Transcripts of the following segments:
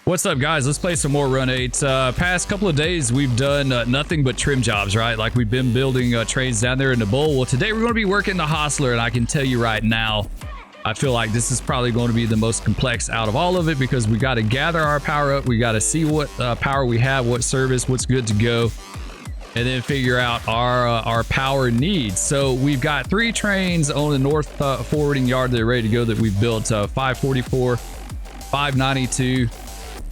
What's up, guys? Let's play some more Run 8. Past couple of days, we've done nothing but trim jobs, right? Like, we've been building trains down there in the bowl. Well, today we're going to be working the Hostler, and I can tell you right now, I feel like this is probably going to be the most complex out of all of it because we got to gather our power up. We got to see what power we have, what service, what's good to go, and then figure out our power needs. So we've got 3 trains on the north forwarding yard that are ready to go that we've built, 544, 592,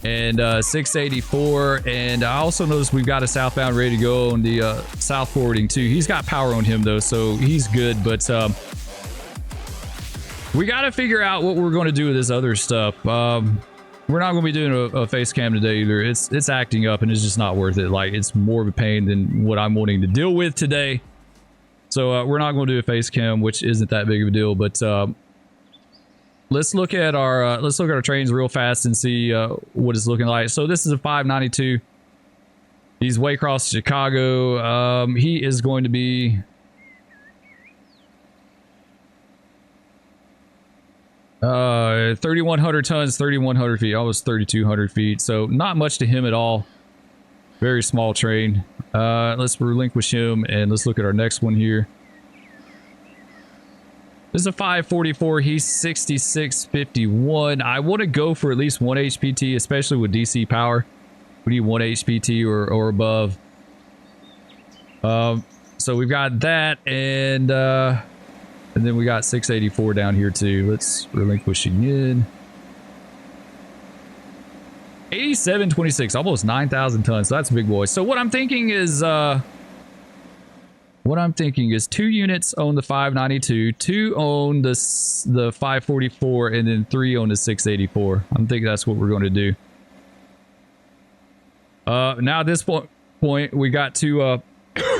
and 684. And I also noticed we've got a southbound ready to go on the south forwarding too. He's got power on him though, so he's good. But we got to figure out what we're going to do with this other stuff. We're not going to be doing a face cam today either. It's acting up and it's just not worth it. Like, it's more of a pain than what I'm wanting to deal with today. So we're not going to do a face cam, which isn't that big of a deal. But let's look at our trains real fast and see what it's looking like. So this is a 592. He's Waycross Chicago. He is going to be 3,100 tons, 3,100 feet, almost 3,200 feet. So not much to him at all. Very small train. Let's relinquish him and let's look at our next one here. This is a 544. He's 6651. I want to go for at least 1 HPT, especially with DC power. We need 1 HPT or above. So we've got that, and then we got 684 down here too. Let's relinquish again. 8726, almost 9,000 tons. So that's a big boy. So what I'm thinking is 2 units on the 592, 2 on the 544, and then 3 on the 684. I'm thinking that's what we're going to do. Now at this point we got to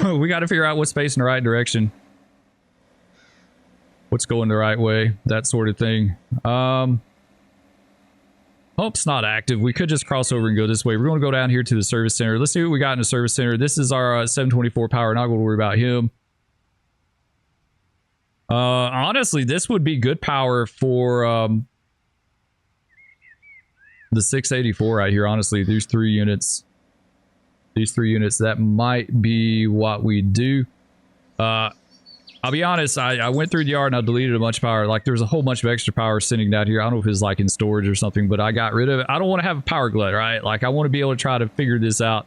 we got to figure out what's facing the right direction, what's going the right way, that sort of thing. Hope's not active. We could just cross over and go this way. We're going to go down here to the service center. Let's see what we got in the service center. This is our 724 power. Not going to worry about him. Honestly, this would be good power for the 684 right here. Honestly, these 3 units, that might be what we do. I'll be honest, I went through the yard and I deleted a bunch of power. Like, there's a whole bunch of extra power sitting down here. I don't know if it's like in storage or something, but I got rid of it. I don't want to have a power glut, right? Like, I want to be able to try to figure this out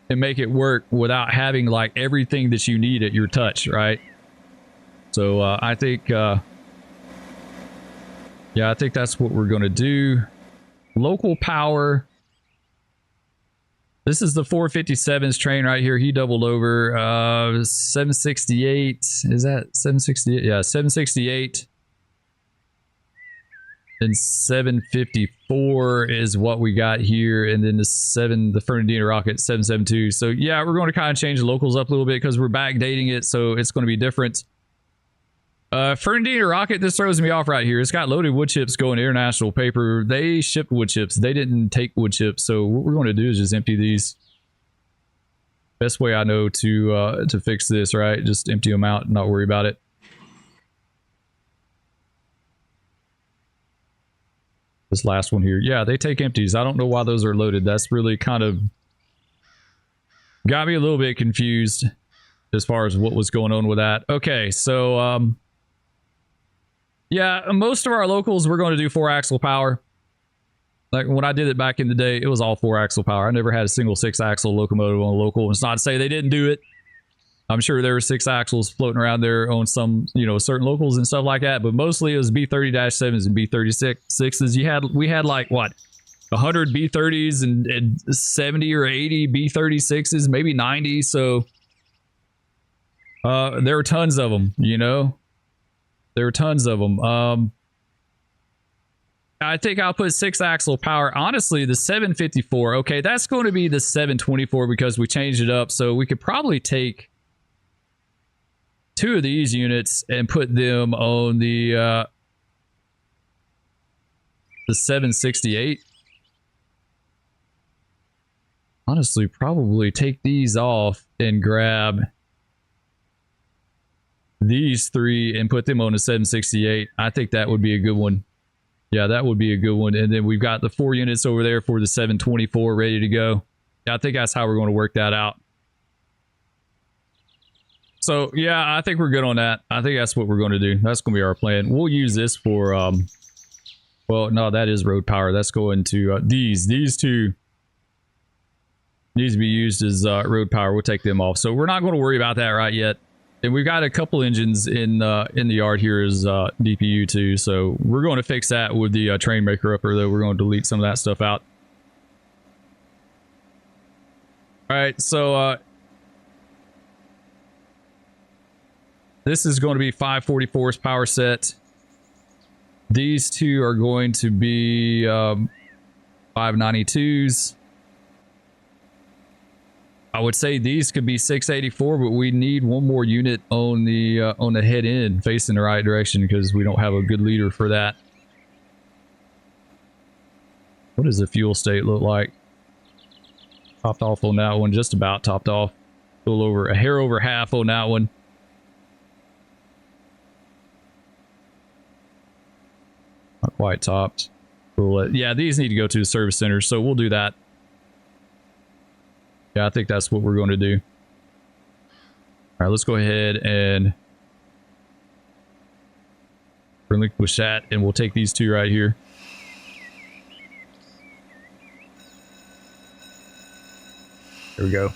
and make it work without having like everything that you need at your touch, right? So I think, yeah, I think that's what we're going to do. Local power. This is the 457's train right here. He doubled over. 768. Is that 768? Yeah, 768. And 754 is what we got here. And then the Fernandina rocket, 772. So yeah, we're going to kind of change the locals up a little bit because we're backdating it. So it's going to be different. Fernandina rocket, this throws me off right here. It's got loaded wood chips going international paper. They shipped wood chips. They didn't take wood chips. So what we're going to do is just empty these. Best way I know to fix this, right? Just empty them out and not worry about it. This last one here. Yeah, they take empties. I don't know why those are loaded. That's really kind of got me a little bit confused as far as what was going on with that. Okay, so yeah, most of our locals, we're going to do 4-axle power. Like when I did it back in the day, it was all 4-axle power. I never had a single 6-axle locomotive on a local. It's not to say they didn't do it. I'm sure there were 6 axles floating around there on some, you know, certain locals and stuff like that. But mostly it was B30-7s and B36s. We had like what, 100 B30s and 70 or 80 B36s, maybe 90. So there were tons of them, you know. There were tons of them. I think I'll put 6-axle power. Honestly, the 754, okay, that's going to be the 724 because we changed it up. So we could probably take 2 of these units and put them on the 768. Honestly, probably take these off and grab these 3 and put them on a 768. I think that would be a good one. Yeah, that would be a good one. And then we've got the 4 units over there for the 724 ready to go. Yeah, I think that's how we're going to work that out. So, yeah, I think we're good on that. I think that's what we're going to do. That's going to be our plan. We'll use this for, well, no, that is road power. That's going to these two needs to be used as road power. We'll take them off. So we're not going to worry about that right yet. And we've got a couple engines in the yard here as DPU too. So we're going to fix that with the train maker upper, though. We're going to delete some of that stuff out. All right, so this is going to be 544's power set. These two are going to be 592s. I would say these could be 684, but we need one more unit on the head end facing the right direction because we don't have a good leader for that. What does the fuel state look like? Topped off on that one, just about topped off. A little over, a hair over half on that one. Not quite topped. Yeah, these need to go to the service center, so we'll do that. Yeah, I think that's what we're going to do. All right, let's go ahead and relinquish that, and we'll take these two right here. There we go.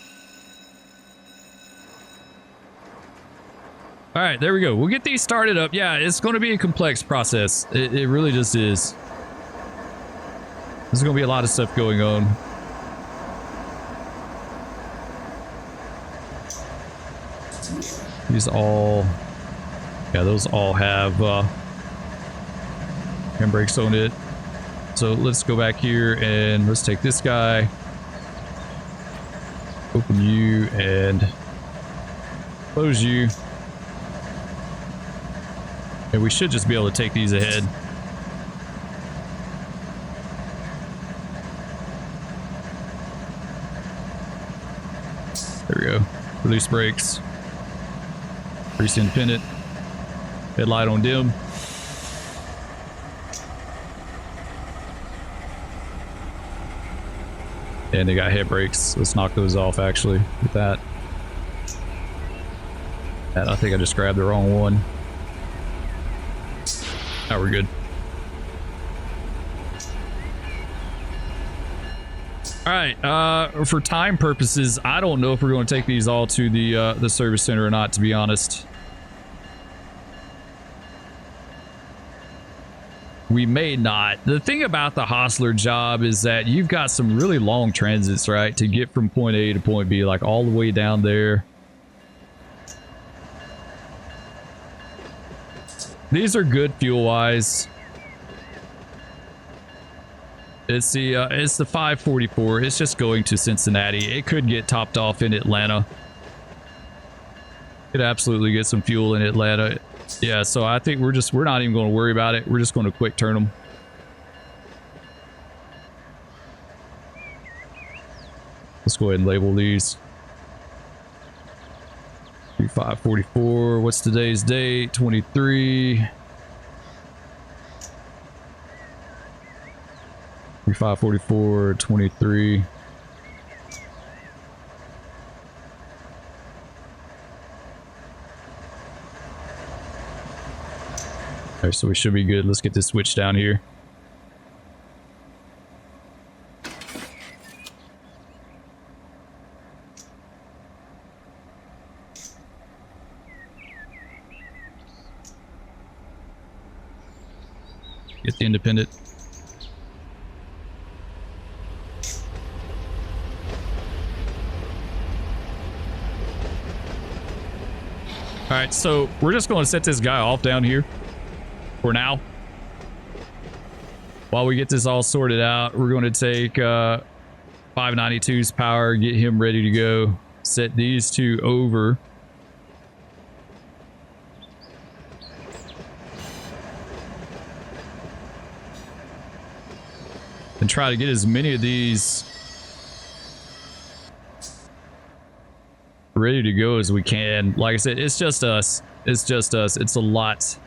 All right, there we go. We'll get these started up. Yeah, it's going to be a complex process. It really just is. There's going to be a lot of stuff going on. These all, yeah, those all have handbrakes on it. So let's go back here and let's take this guy, open you and close you. And we should just be able to take these ahead. There we go. Release brakes. Grease independent. Headlight on dim. And they got head brakes. Let's knock those off actually with that. And I think I just grabbed the wrong one. Now we're good. All right, for time purposes, I don't know if we're going to take these all to the service center or not, to be honest. We may not. The thing about the Hostler job is that you've got some really long transits, right? To get from point A to point B, like all the way down there. These are good fuel-wise. It's the 544. It's just going to Cincinnati. It could get topped off in Atlanta. Could absolutely get some fuel in Atlanta. Yeah, so I think we're not even going to worry about it. We're just going to quick turn them. Let's go ahead and label these. 544. What's today's date? 23. 544, 23. Okay, so we should be good. Let's get this switch down here. Get the independent. All right, so we're just going to set this guy off down here for now. While we get this all sorted out, we're going to take 592's power, get him ready to go, set these two over. And try to get as many of these ready to go as we can. Like I said, it's just us. It's just us. It's a lot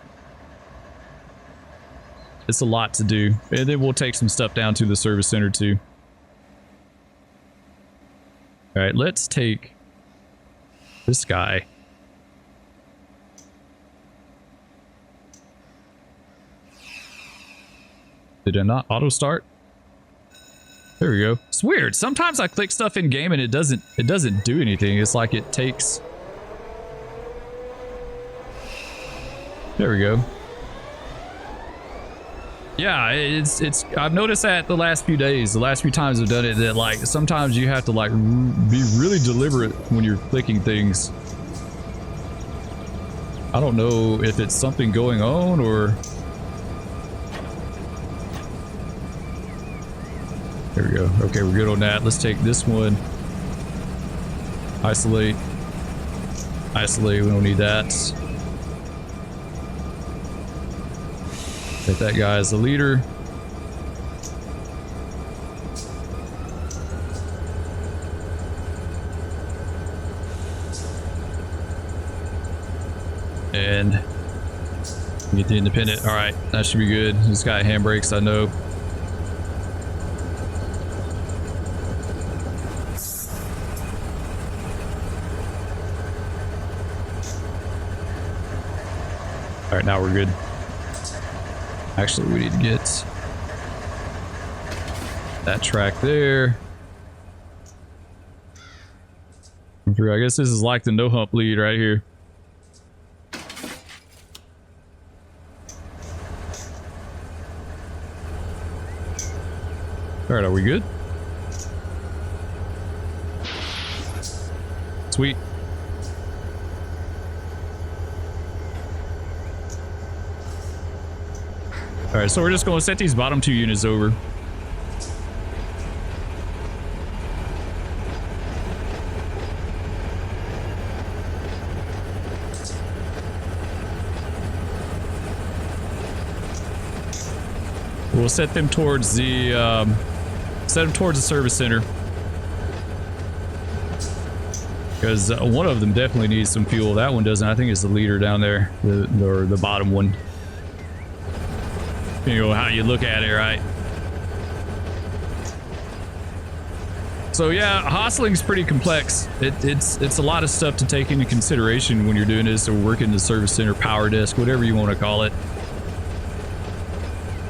It's a lot to do. And then we'll take some stuff down to the service center too. All right, let's take this guy. Did it not auto start? There we go. It's weird. Sometimes I click stuff in game and it doesn't do anything. It's like it takes. There we go. Yeah, it's I've noticed that the last few days, the last few times I've done it, that like sometimes you have to like be really deliberate when you're clicking things. I don't know if it's something going on or. There we go. Okay, we're good on that. Let's take this one. Isolate. Isolate. We don't need that. Take that guy as the leader. And get the independent. All right, that should be good. This guy handbrakes, I know. All right, now we're good. Actually, we need to get that track there. I guess this is like the no hump lead right here. All right, are we good? Sweet. All right, so we're just going to set these bottom two units over. We'll set them towards the service center, because one of them definitely needs some fuel. That one doesn't. I think it's the leader down there, the bottom one. You know how you look at it, right? So yeah, hostling's pretty complex. It's a lot of stuff to take into consideration when you're doing this, or working the service center, power desk, whatever you want to call it.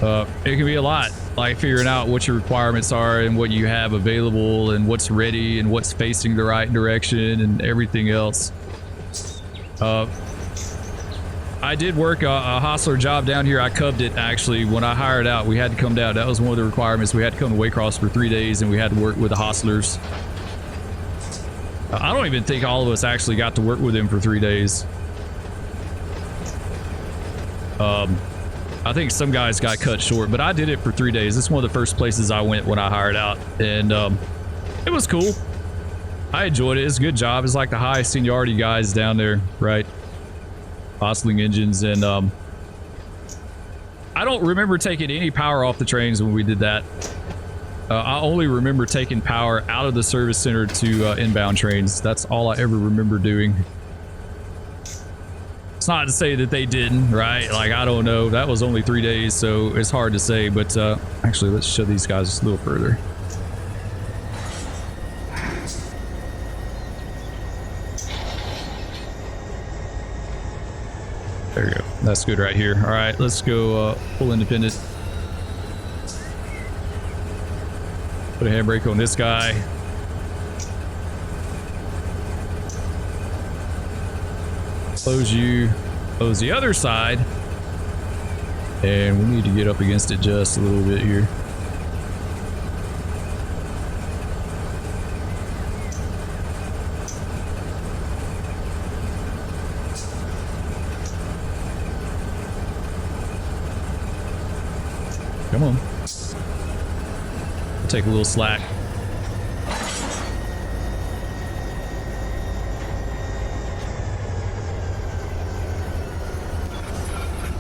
It can be a lot, like figuring out what your requirements are and what you have available and what's ready and what's facing the right direction and everything else. I did work a hostler job down here. I cubbed it, actually. When I hired out, we had to come down. That was one of the requirements. We had to come to Waycross for 3 days, and we had to work with the hostlers. I don't even think all of us actually got to work with him for 3 days. I think some guys got cut short, but I did it for 3 days. It's one of the first places I went when I hired out, and it was cool. I enjoyed it. It's a good job. It's like the highest seniority guys down there, right? Hostling engines, and I don't remember taking any power off the trains when we did that. I only remember taking power out of the service center to inbound trains. That's all I ever remember doing. It's not to say that they didn't, right? Like, I don't know. That was only 3 days, so it's hard to say, but actually, let's show these guys just a little further. There you go. That's good right here. All right, let's go full independent. Put a handbrake on this guy. Close you. Close the other side. And we need to get up against it just a little bit here. Come on. Take a little slack.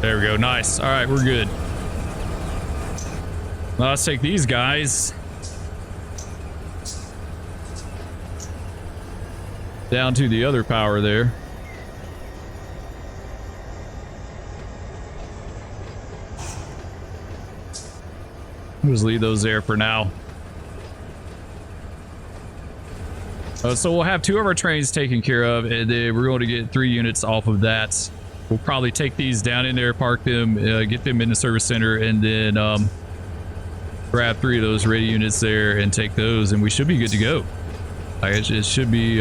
There we go. Nice. All right, we're good. Now let's take these guys down to the other power there. We'll just leave those there for now. So we'll have 2 of our trains taken care of, and then we're going to get 3 units off of that. We'll probably take these down in there, park them, get them in the service center, and then grab 3 of those ready units there and take those, and we should be good to go. Like, it should be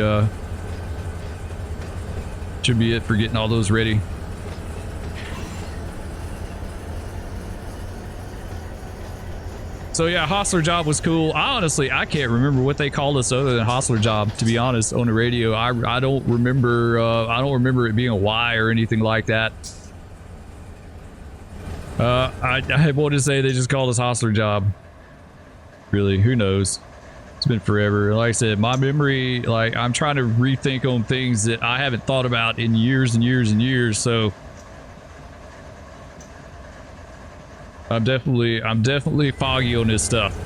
it for getting all those ready. So yeah, Hostler job was cool. I can't remember what they called us other than Hostler job, to be honest, on the radio. I don't remember it being a Y or anything like that. I want to say they just called us Hostler job. Really, who knows? It's been forever. Like I said, my memory, like, I'm trying to rethink on things that I haven't thought about in years and years and years, so I'm definitely foggy on this stuff.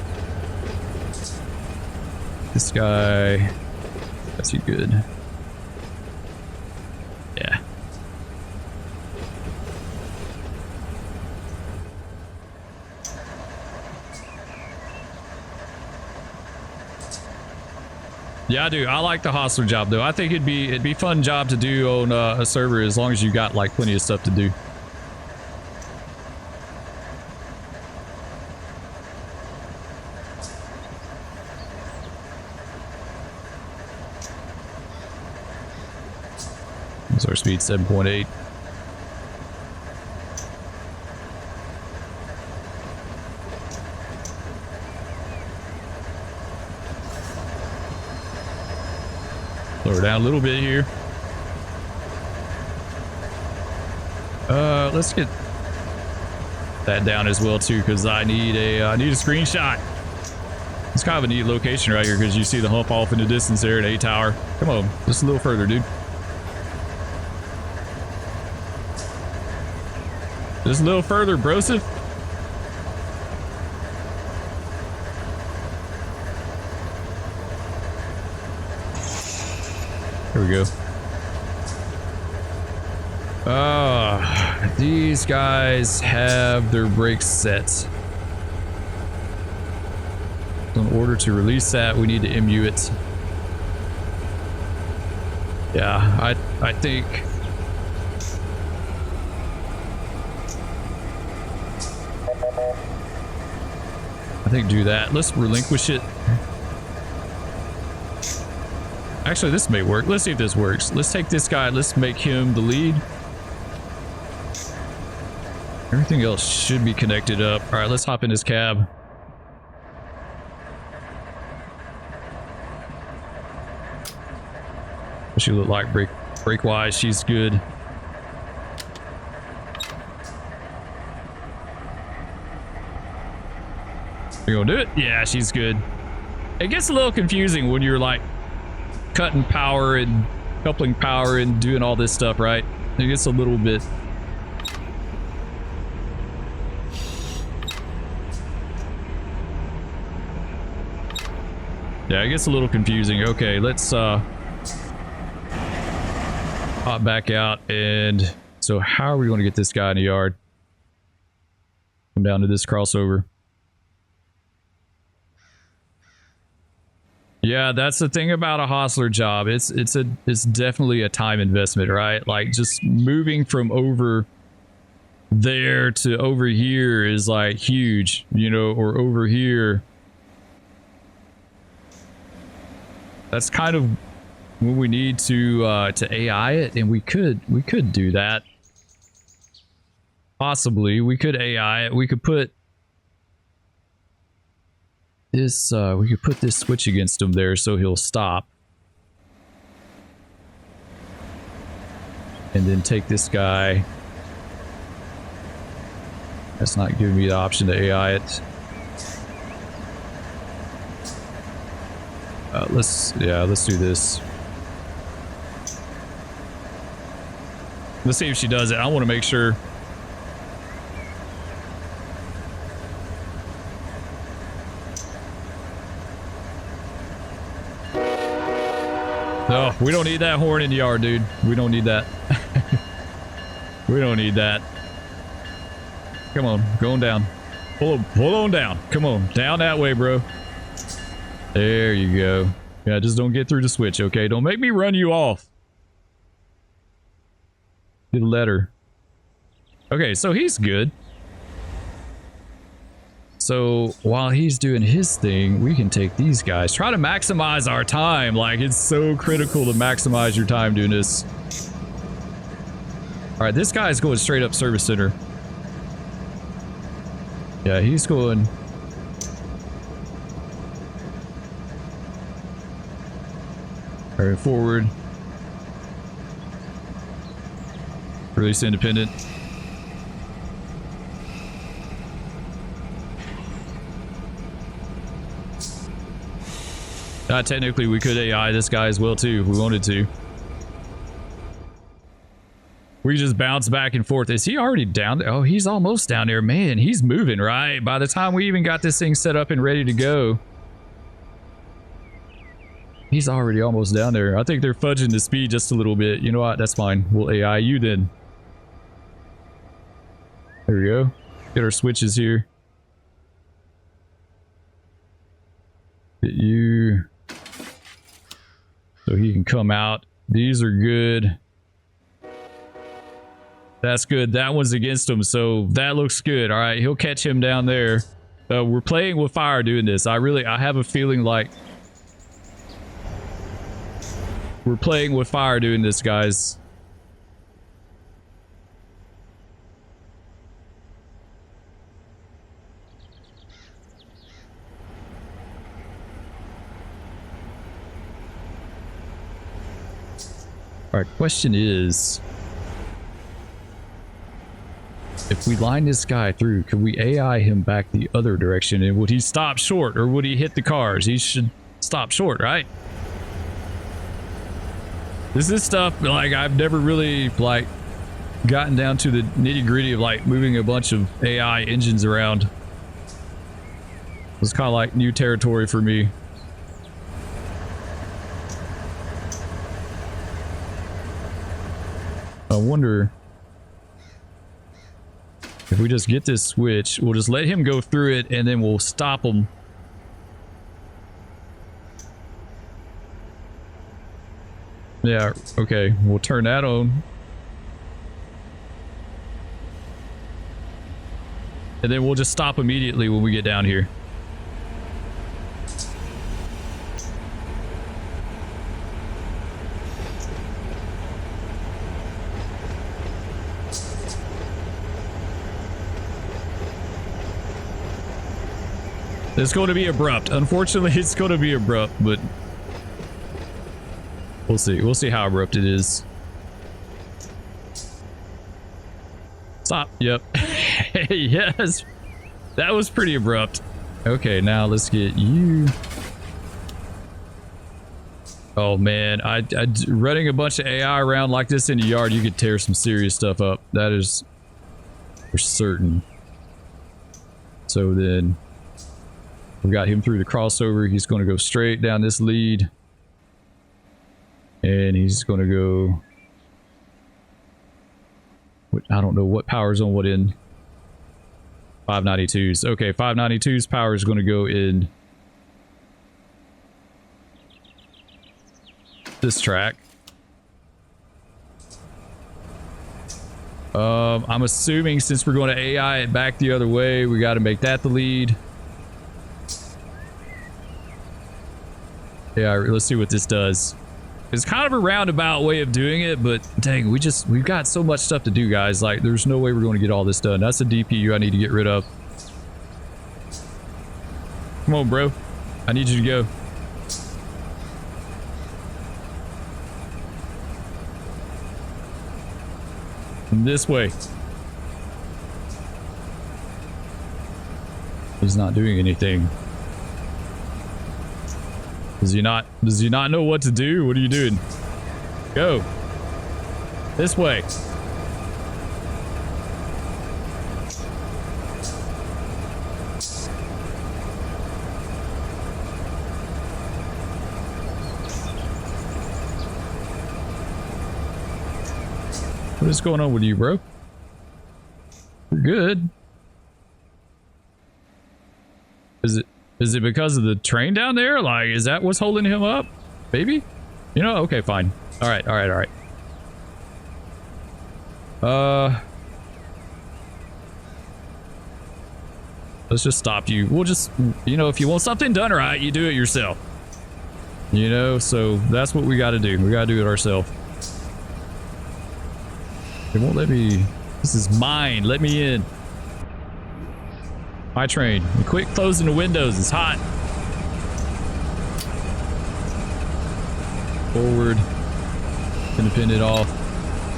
This guy, is he good? Yeah. Yeah, I do. I like the Hostler job though. I think it'd be fun job to do on a server as long as you got like plenty of stuff to do. So our speed 7.8. Lower down a little bit here. Let's get that down as well too, because I need a screenshot. It's kind of a neat location right here because you see the hump off in the distance there at A Tower. Come on, just a little further, dude. Just a little further, brosif. Here we go. These guys have their brakes set. In order to release that, we need to MU it. Yeah, I think... do that. Let's relinquish it. Actually, this may work. Let's see if this works. Let's take this guy. Let's make him the lead. Everything else should be connected up. All right, let's hop in his cab. What she look like brake wise? She's good. You gonna do it? Yeah, she's good. It gets a little confusing when you're like cutting power and coupling power and doing all this stuff, right? It gets a little bit... Yeah, it gets a little confusing. Okay, let's hop back out. And so how are we going to get this guy in the yard? Come down to this crossover. Yeah, that's the thing about a Hostler job. It's definitely a time investment, right? Like just moving from over there to over here is like huge, you know, or over here. That's kind of when we need to AI it, and we could do that. Possibly, we could AI it. We could put this switch against him there so he'll stop. And then take this guy. That's not giving me the option to AI it. Let's do this. Let's see if she does it. I want to make sure. No, we don't need that horn in the yard, dude. We don't need that. We don't need that. Come on, going down. Pull on down. Come on. Down that way, bro. There you go. Yeah, just don't get through the switch, okay? Don't make me run you off. Get a letter. Okay, so he's good. So while he's doing his thing, we can take these guys. Try to maximize our time. Like, it's so critical to maximize your time doing this. All right, this guy's going straight up service center. Yeah, he's going... All right, forward. Release independent. Technically, we could AI this guy as well, too, if we wanted to. We just bounce back and forth. Is he already down there? Oh, he's almost down there. Man, he's moving, right? By the time we even got this thing set up and ready to go, he's already almost down there. I think they're fudging the speed just a little bit. You know what? That's fine. We'll AI you then. There we go. Get our switches here. Get you. So he can come out. These are good. That's good. That one's against him, so that looks good. All right, he'll catch him down there. We're playing with fire doing this. I have a feeling like we're playing with fire doing this, guys. All right, question is, if we line this guy through, can we AI him back the other direction? And would he stop short or would he hit the cars? He should stop short, right? This is stuff, like, I've never really, like, gotten down to the nitty-gritty of, like, moving a bunch of AI engines around. It's kind of like new territory for me. I wonder if we just get this switch, we'll just let him go through it and then we'll stop him. Yeah, okay, we'll turn that on. And then we'll just stop immediately when we get down here. It's going to be abrupt. Unfortunately, it's going to be abrupt, but we'll see. We'll see how abrupt it is. Stop. Yep. Yes. That was pretty abrupt. Okay, now let's get you. Oh, man. Running a bunch of AI around like this in the yard, you could tear some serious stuff up. That is for certain. So then... we got him through the crossover. He's going to go straight down this lead. And he's going to go... I don't know what power's on what end. 592s. Okay, 592's power is going to go in this track. I'm assuming since we're going to AI it back the other way, we got to make that the lead. Yeah, let's see what this does. It's kind of a roundabout way of doing it, but dang, we've got so much stuff to do, guys. Like, there's no way we're going to get all this done. That's a DPU I need to get rid of. Come on, bro. I need you to go. This way. He's not doing anything. Does he not know what to do? What are you doing? Go. This way. What is going on with you, bro? We're good. Is it because of the train down there? Like, is that what's holding him up? Maybe? You know, okay, fine. All right. Let's just stop you. We'll just, you know, if you want something done right, you do it yourself. You know, so that's what we got to do. We got to do it ourselves. It won't let me. This is mine. Let me in. My train. Quit closing the windows. It's hot. Forward. Independent off.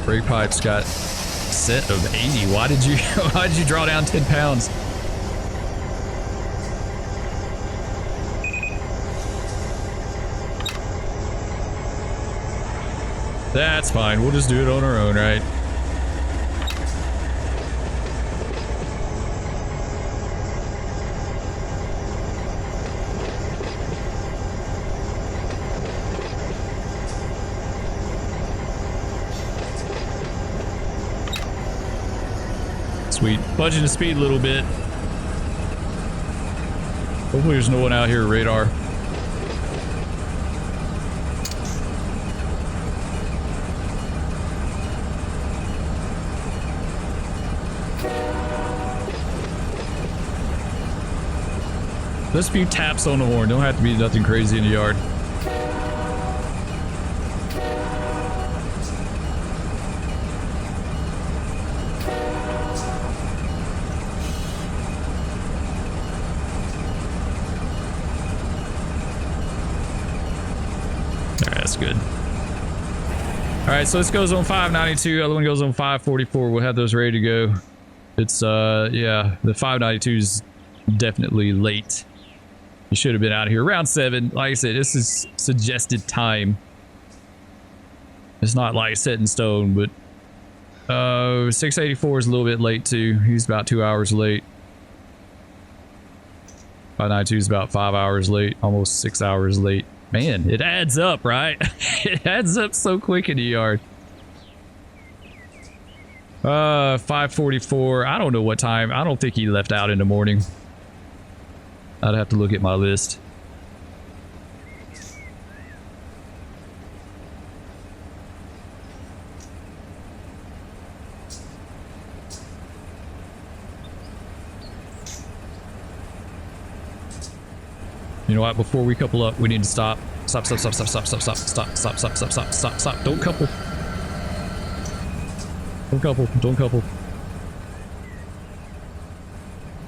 Brake pipes got a set of 80. Why did you draw down 10 pounds? That's fine. We'll just do it on our own, right? Sweet. Budging the speed a little bit. Hopefully there's no one out here radar. Just a few taps on the horn. Don't have to be nothing crazy in the yard. Alright, that's good. Alright, so this goes on 592. Other one goes on 544. We'll have those ready to go. It's, yeah, the 592 is definitely late. You should have been out of here around 7. Like I said, this is suggested time. It's not like set in stone, but 684 is a little bit late too. He's about 2 hours late. 592 is about 5 hours late, almost 6 hours late. Man, it adds up, right? It adds up so quick in the yard. 544. I don't know what time. I don't think he left out in the morning. I'd have to look at my list. You know what? Before we couple up, we need to stop. Stop. Don't couple. Don't couple.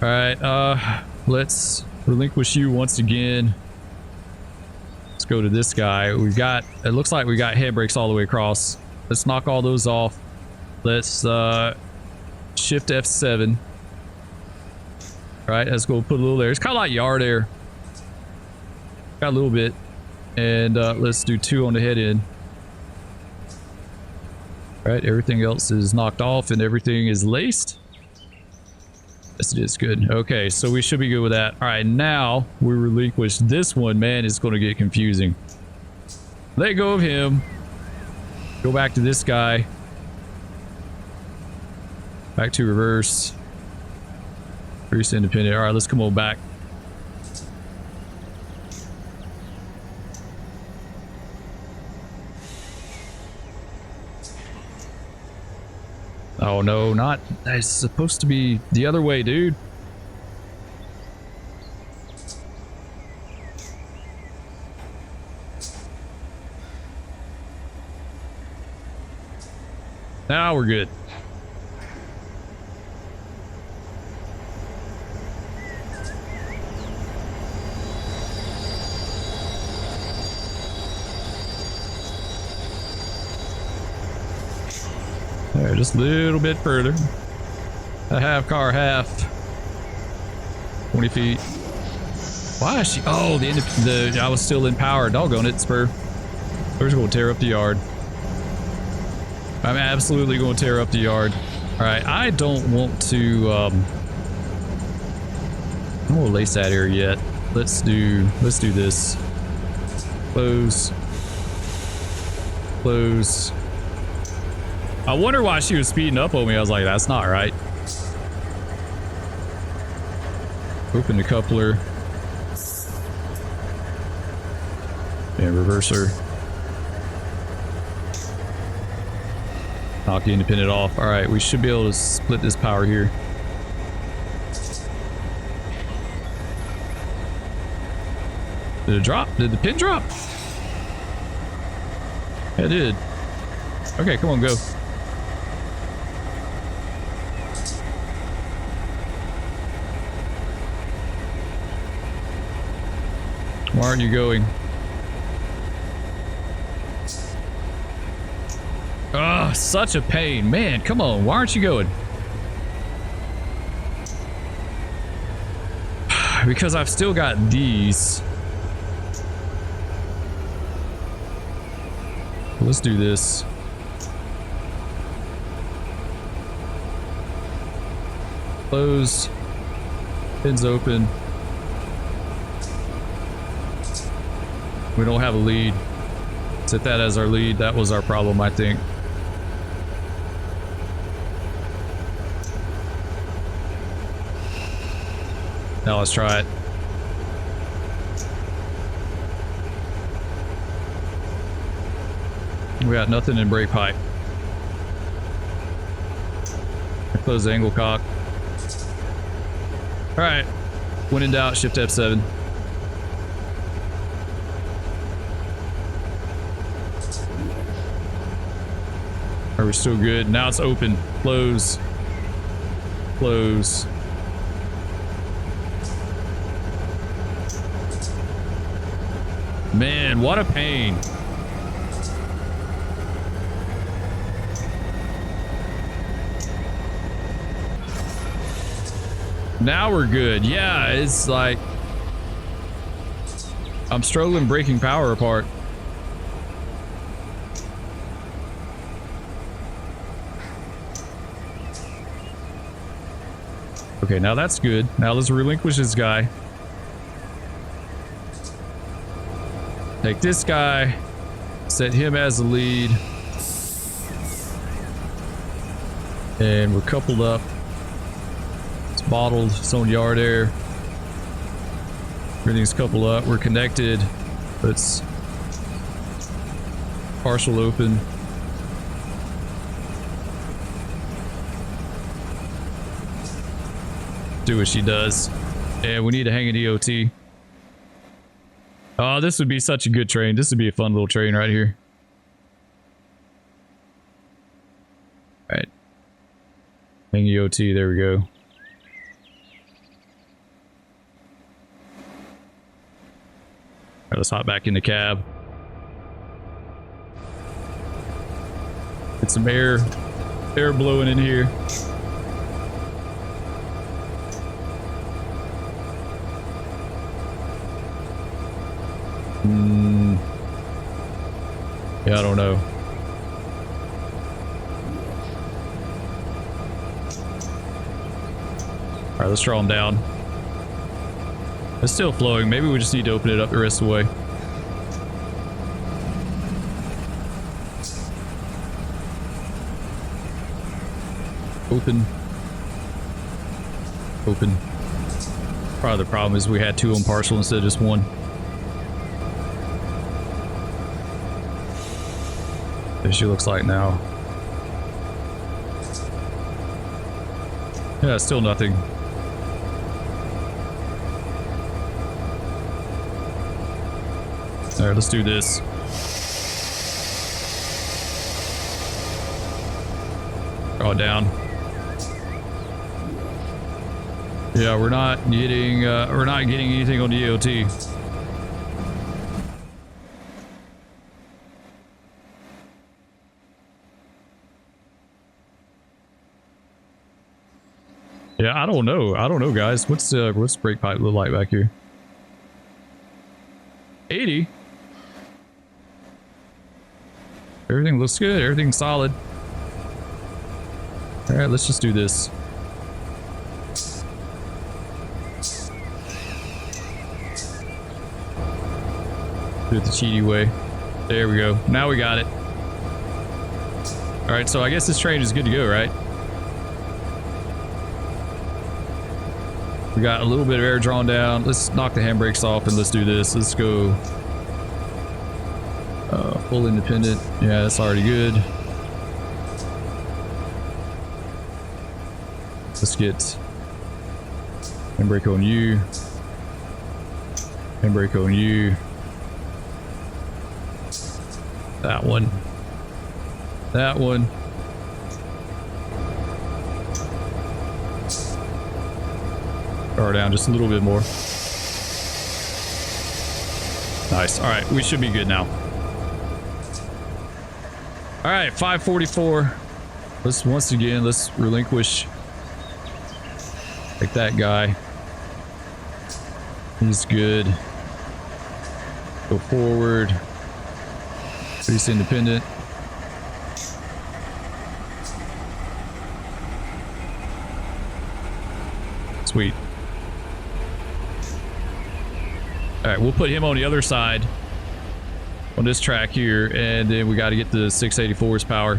All right. Let's relinquish you once again. Let's go to this guy. We've got, it looks like we got handbrakes all the way across. Let's knock all those off. Let's shift F7. All right, let's go put a little there. It's kind of like yard air. Got a little bit. And let's do 2 on the head end. All right, everything else is knocked off and everything is laced. Yes, it is. Good. Okay, so we should be good with that. All right, now we relinquish this one. Man, it's going to get confusing. Let go of him. Go back to this guy. Back to reverse. Reverse independent. All right, let's come on back. Oh no, not. It's supposed to be the other way, dude. Now we're good. There, just a little bit further. A half car, half. 20 feet. Why is she? Oh, I was still in power. Doggone it, Spur. Spur's going to tear up the yard. I'm absolutely going to tear up the yard. All right, I don't want to. I'm going to lace that here yet. Let's do this. Close. Close. I wonder why she was speeding up on me. I was like, that's not right. Open the coupler. And reverser. Knock the independent off. All right, we should be able to split this power here. Did it drop? Did the pin drop? Yeah, it did. Okay, come on, go. Why aren't you going? Ugh, such a pain. Man, come on. Why aren't you going? Because I've still got these. Let's do this. Close. Pins open. We don't have a lead. Set that as our lead. That was our problem, I think. Now let's try it. We got nothing in brake pipe. Close the angle cock. Alright. When in doubt, shift F7. Are we still good? Now it's open. Close. Close. Man, what a pain. Now we're good. Yeah, it's like I'm struggling breaking power apart. Okay, now that's good. Now let's relinquish this guy. Take this guy, set him as the lead, and we're coupled up. It's bottled, it's on yard air. Everything's coupled up, we're connected. Let's partial open. Do what she does. And we need to hang an EOT. Oh, this would be such a good train. This would be a fun little train right here. Alright. Hang EOT, there we go. Alright, let's hop back in the cab. Get some air blowing in here. Yeah, I don't know. All right, let's draw them down. It's still flowing. Maybe we just need to open it up the rest of the way. Open. Open. Part of the problem is we had two on partial instead of just one. There she looks like now. Yeah, still nothing. Alright, let's do this. Draw it down. Yeah, we're not getting anything on the EOT. Yeah, I don't know, guys. What's brake pipe look like back here? 80. Everything looks good. Everything's solid. All right, let's just do this. Do it the cheaty way. There we go. Now we got it. All right, so I guess this train is good to go, right? We got a little bit of air drawn down. Let's knock the handbrakes off and let's do this. Let's go. Full independent. Yeah, that's already good. Let's get handbrake on you. Handbrake on you. That one. That one. Power down just a little bit more. Nice. All right, we should be good now. All right, 544. Let's once again, let's relinquish. Like that guy. He's good. Go forward. Pretty independent. Sweet. All right, we'll put him on the other side on this track here, and then we got to get the 684 horsepower.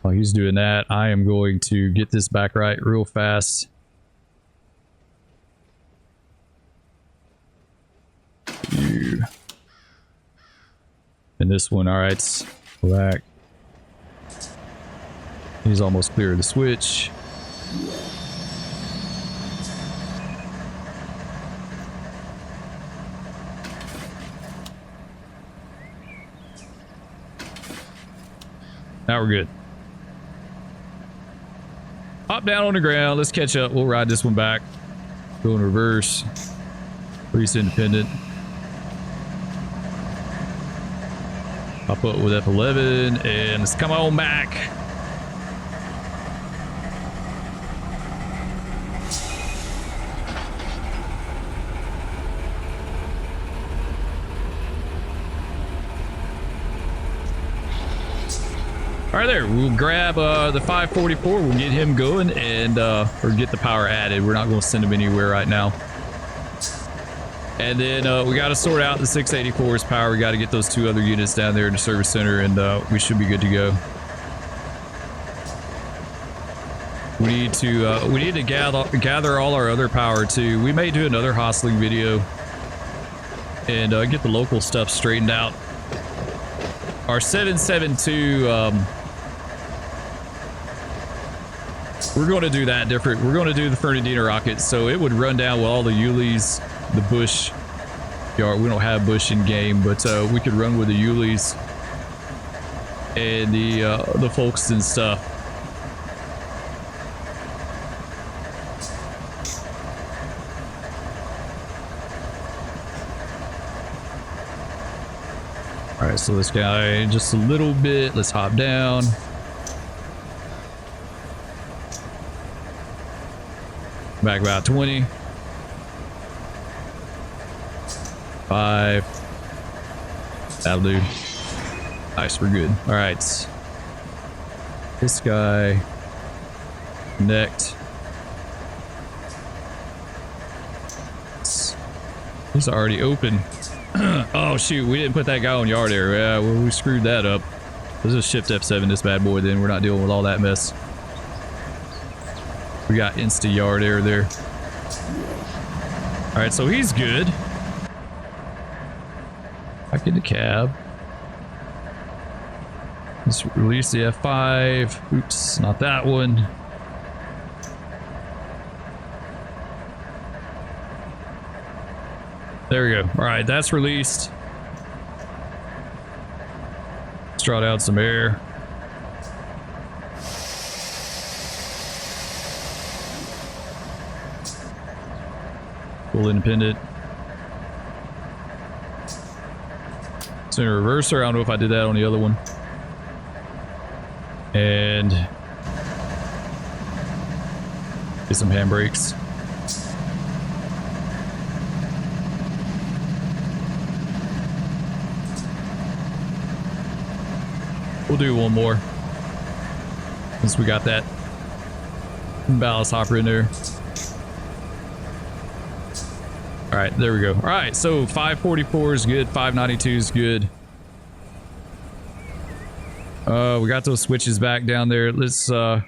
While he's doing that, I am going to get this back right real fast. You. And this one, all right, black. He's almost clear of the switch. Now we're good. Hop down on the ground. Let's catch up. We'll ride this one back. Go in reverse. Priest independent. Hop up with F11 and let's come on back. All right, there. We'll grab the 544. We'll get him going and or get the power added. We're not going to send him anywhere right now. And then we got to sort out the 684 horsepower. We got to get those two other units down there in the service center, and we should be good to go. We need to gather all our other power too. We may do another Hostling video and get the local stuff straightened out. Our 772. We're going to do that different. We're going to do the Fernandina rocket, so it would run down with all the Yulis, the bush yard. We don't have bush in game, but we could run with the Yulis and the Folkestone stuff. All right, so this guy just a little bit. Let's hop down. Back about 20. 5. That'll do. Nice, we're good. All right. This guy. Connect. He's already open. Oh shoot, we didn't put that guy on yard air. Yeah, well, we screwed that up. Let's just shift F7 this bad boy, then we're not dealing with all that mess. We got insta yard air there. All right, so he's good. Back in the cab. Let's release the F5. Oops, not that one. There we go. All right, that's released. Let's draw down some air. Full independent. Center reverser. I don't know if I did that on the other one. And get some handbrakes. We'll do one more since we got that ballast hopper in there. All right, there we go. All right, so 544 is good, 592 is good. We got those switches back down there. Let's get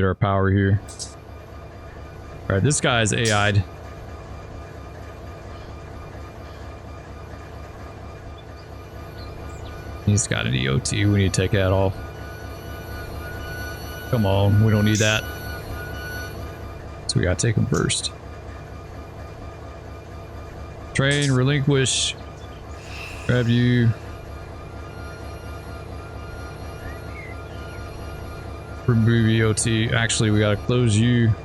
our power here. All right, this guy's AI'd. He's got an EOT. We need to take that off. Come on, we don't need that. So we gotta take him first. Train, relinquish. Grab you. Remove EOT. Actually, we gotta close you.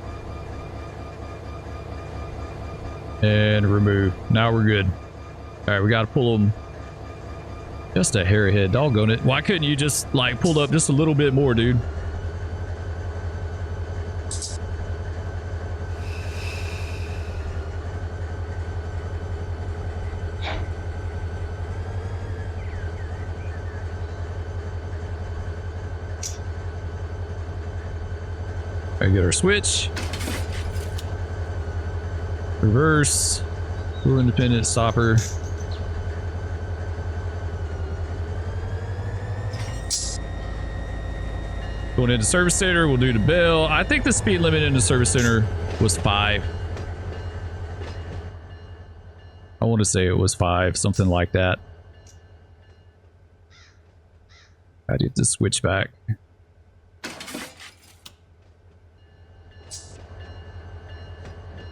And remove. Now we're good. All right, we gotta pull them just a hair ahead. Doggone it. Why couldn't you just like pull up just a little bit more, dude? I get our switch. Reverse. Full independent stopper. Going into service center, we'll do the bell. I think the speed limit in the service center was 5. I want to say it was 5, something like that. I need to switch back.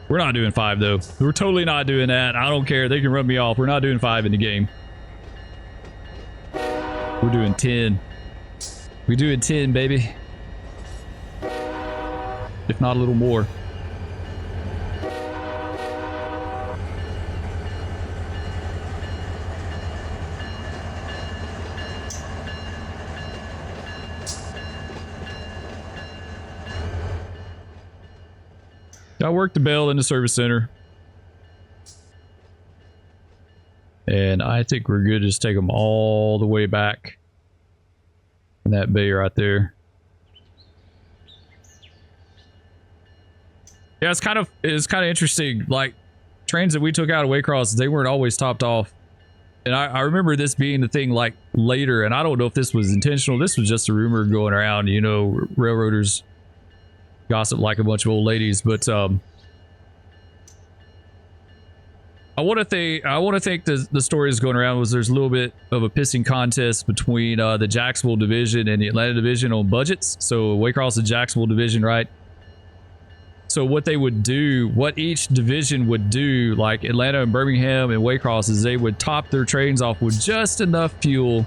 We're not doing 5 though. We're totally not doing that. I don't care. They can run me off. We're not doing 5 in the game. We're doing 10. We're doing 10, baby. If not a little more. I worked the bell in the service center. And I think we're good to just take them all the way back. In that bay right there. Yeah, it's kind of interesting. Like, trains that we took out of Waycross, they weren't always topped off. And I remember this being the thing like later, and I don't know if this was intentional. This was just a rumor going around, you know, railroaders gossip like a bunch of old ladies, but I want to think the story is going around was there's a little bit of a pissing contest between the Jacksonville division and the Atlanta division on budgets. So Waycross and Jacksonville division, right? So what they would do, what each division would do, like Atlanta and Birmingham and Waycross, is they would top their trains off with just enough fuel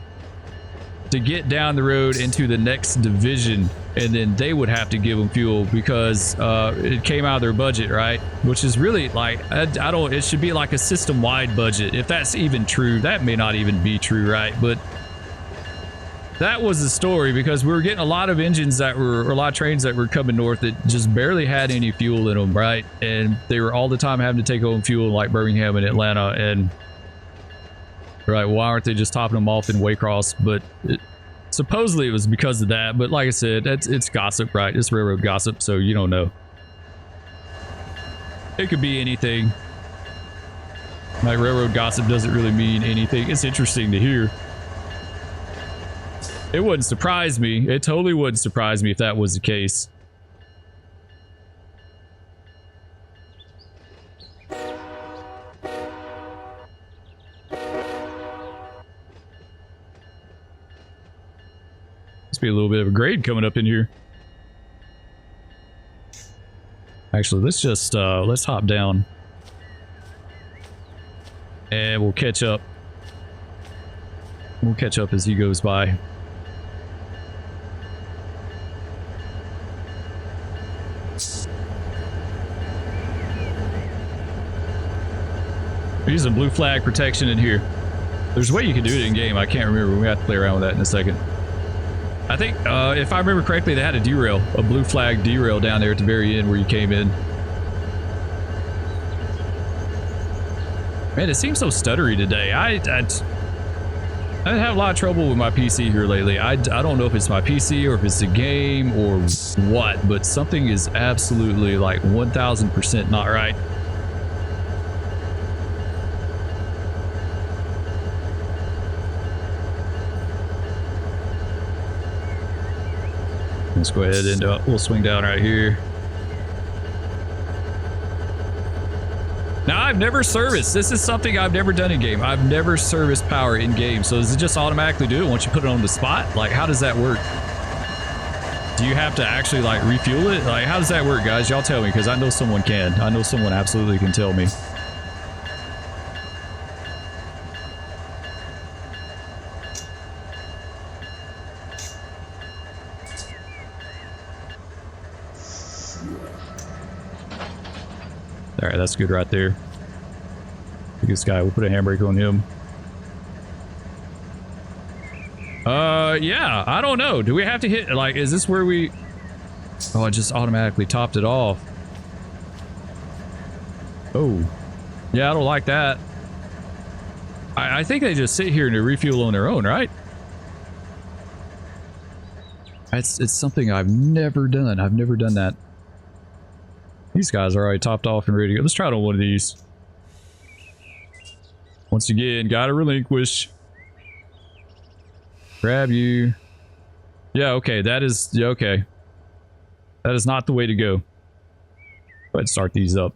to get down the road into the next division, and then they would have to give them fuel because it came out of their budget, right? Which is really like, I don't, it should be like a system-wide budget. If that's even true, that may not even be true, right? But that was the story, because we were getting a lot of engines that were, or a lot of trains that were coming north that just barely had any fuel in them, right? And they were all the time having to take home fuel like Birmingham and Atlanta, and right, why aren't they just topping them off in Waycross? But supposedly it was because of that, but like I said, it's gossip, right? It's railroad gossip, so you don't know. It could be anything. Like, railroad gossip doesn't really mean anything. It's interesting to hear. It wouldn't surprise me. It totally wouldn't surprise me if that was the case. Must be a little bit of a grade coming up in here. Actually, let's just let's hop down and we'll catch up. We'll catch up as he goes by. We're using blue flag protection in here. There's a way you can do it in game. I can't remember. We have to play around with that in a second. I think, if I remember correctly, they had a derail, a blue flag derail down there at the very end where you came in. Man, it seems so stuttery today. I have a lot of trouble with my PC here lately. I don't know if it's my PC or if it's the game or what, but something is absolutely like 1000% not right. Let's go ahead and we'll swing down right here. Now, I've never serviced. This is something I've never done in game. I've never serviced power in game. So does it just automatically do it once you put it on the spot? Like, how does that work? Do you have to actually, like, refuel it? Like, how does that work, guys? Y'all tell me, because I know someone can. I know someone absolutely can tell me. All right, that's good right there. This guy, we'll put a handbrake on him. Yeah, I don't know. Do we have to hit, like, is this where we... Oh, it just automatically topped it off. Oh. Yeah, I don't like that. I think they just sit here and they refuel on their own, right? It's something I've never done. I've never done that. These guys are already topped off and ready to go. Let's try it on one of these. Once again, gotta relinquish. Grab you. Yeah, okay, that is... Yeah, okay. That is not the way to go. Go ahead and start these up.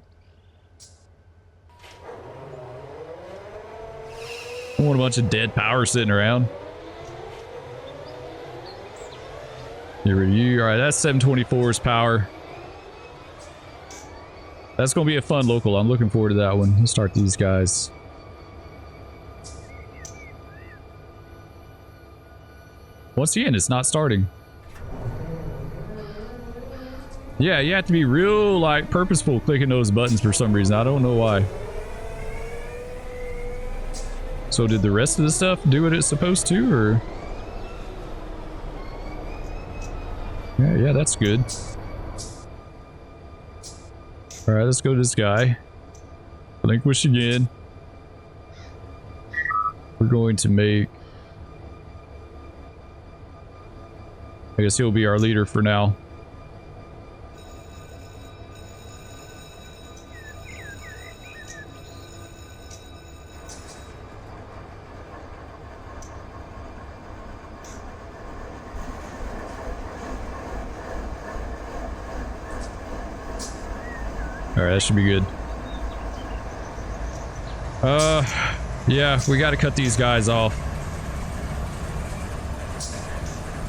I want a bunch of dead power sitting around. Get rid of you. Alright, that's 724's power. That's going to be a fun local. I'm looking forward to that one. Let's start these guys. Once again, it's not starting. Yeah, you have to be real, like, purposeful clicking those buttons for some reason. I don't know why. So did the rest of the stuff do what it's supposed to, or? Yeah, that's good. Alright, let's go to this guy. Relinquish again. We're going to make... I guess he'll be our leader for now. Alright, that should be good. Yeah, we gotta cut these guys off.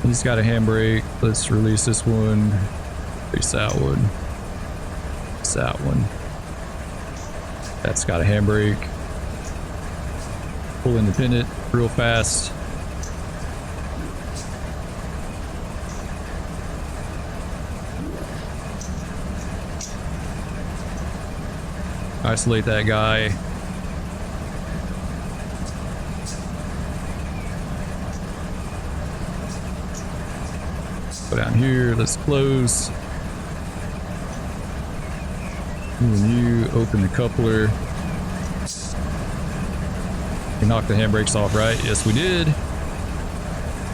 He's got a handbrake. Let's release this one. Release that one. Release that one. That's got a handbrake. Pull independent real fast. Isolate that guy. Go down here. Let's close. You and you open the coupler. We knocked the handbrakes off, right? Yes, we did.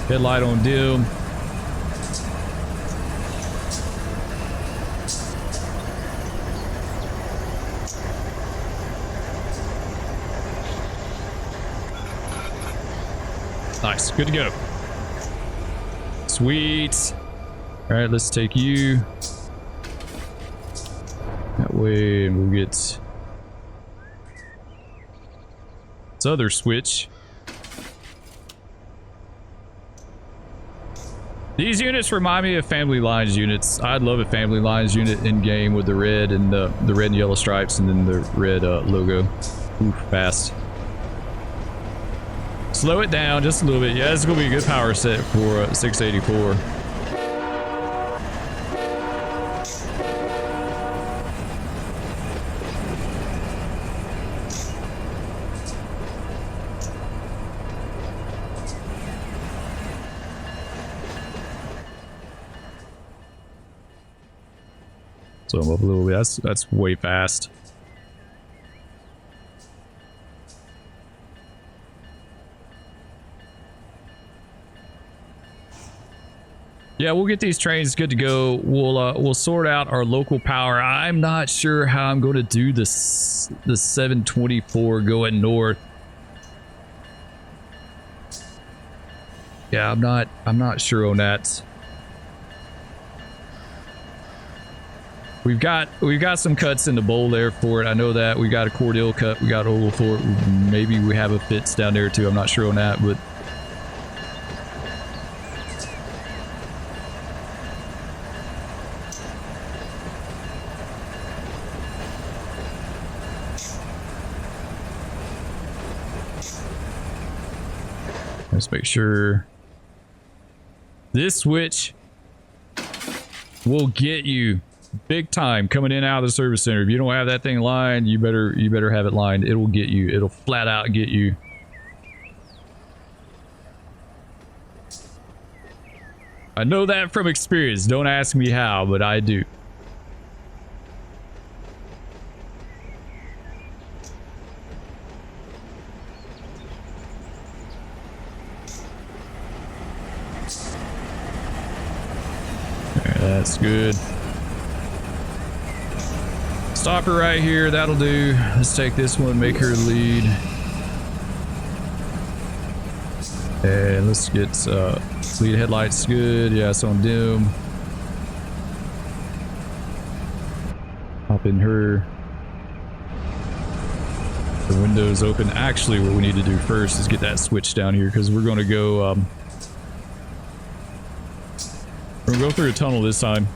Headlight on dim. Nice, good to go. Sweet. All right, let's take you that way, and we'll get this other switch. These units remind me of Family Lines units. I'd love a Family Lines unit in game with the red and the red and yellow stripes, and then the red logo. Oof, fast. Slow it down just a little bit. Yeah, this is going to be a good power set for 684. So I'm up a little bit. That's way fast. Yeah, we'll get these trains good to go. We'll sort out our local power. I'm not sure how I'm going to do this. The 724 going north. Yeah, I'm not sure on that. We've got some cuts in the bowl there for it. I know that we got a Cordell cut. We got oval for it. Maybe we have a Fitz down there too. I'm not sure on that, but let's make sure this switch will get you big time coming in and out of the service center. If you don't have that thing lined, you better have it lined. It will get you. It'll flat out get you. I know that from experience. Don't ask me how, but I do. That's good. Stop her right here. That'll do. Let's take this one, make her lead. And let's get lead headlights good. Yeah, it's on dim. Hop in her. The window's open. Actually, what we need to do first is get that switch down here because we're going to go through a tunnel this time.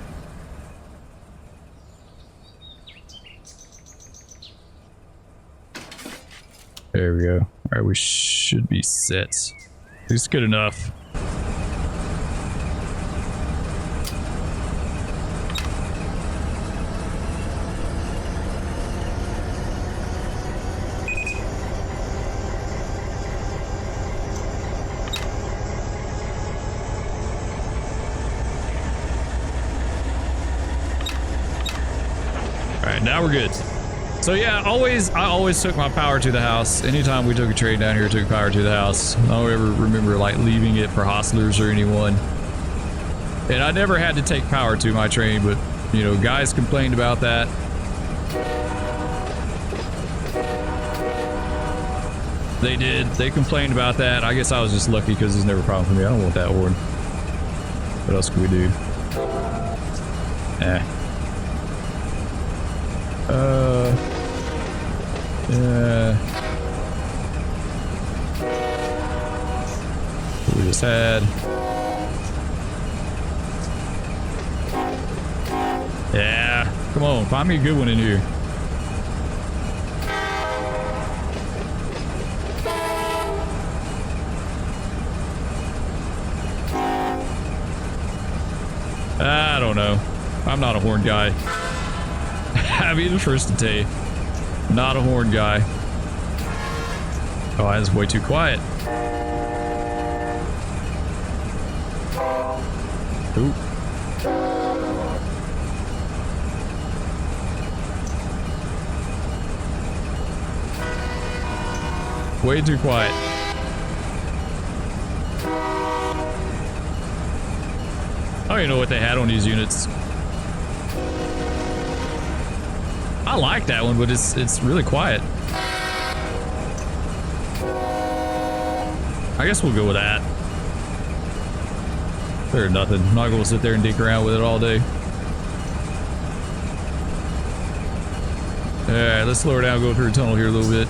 There we go. All right, we should be set. It's good enough. All right, now we're good. So yeah, I always took my power to the house. Anytime we took a train down here, took power to the house. I don't ever remember like leaving it for hostlers or anyone. And I never had to take power to my train, but you know, guys complained about that. They did. They complained about that. I guess I was just lucky because it's never a problem for me. I don't want that horn. What else can we do? Yeah. What we just had. Yeah. Come on, find me a good one in here. I don't know. I'm not a horn guy. I'll be the first to tell you. Not a horn guy. Oh, that's way too quiet. Ooh. Way too quiet. I don't even know what they had on these units. I like that one, but it's really quiet. I guess we'll go with that. There's nothing. I'm not going to sit there and dig around with it all day. Alright, let's slow her down, go through the tunnel here a little bit.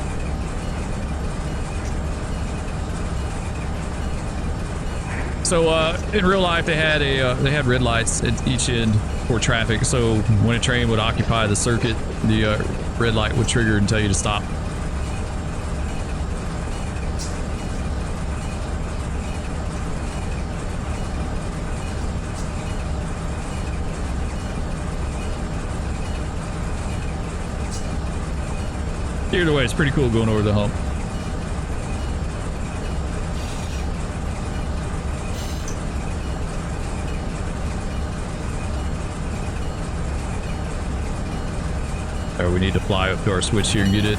So in real life they had red lights at each end for traffic, so when a train would occupy the circuit, the red light would trigger and tell you to stop. Either way, it's pretty cool going over the hump. Or we need to fly up to our switch here and get it.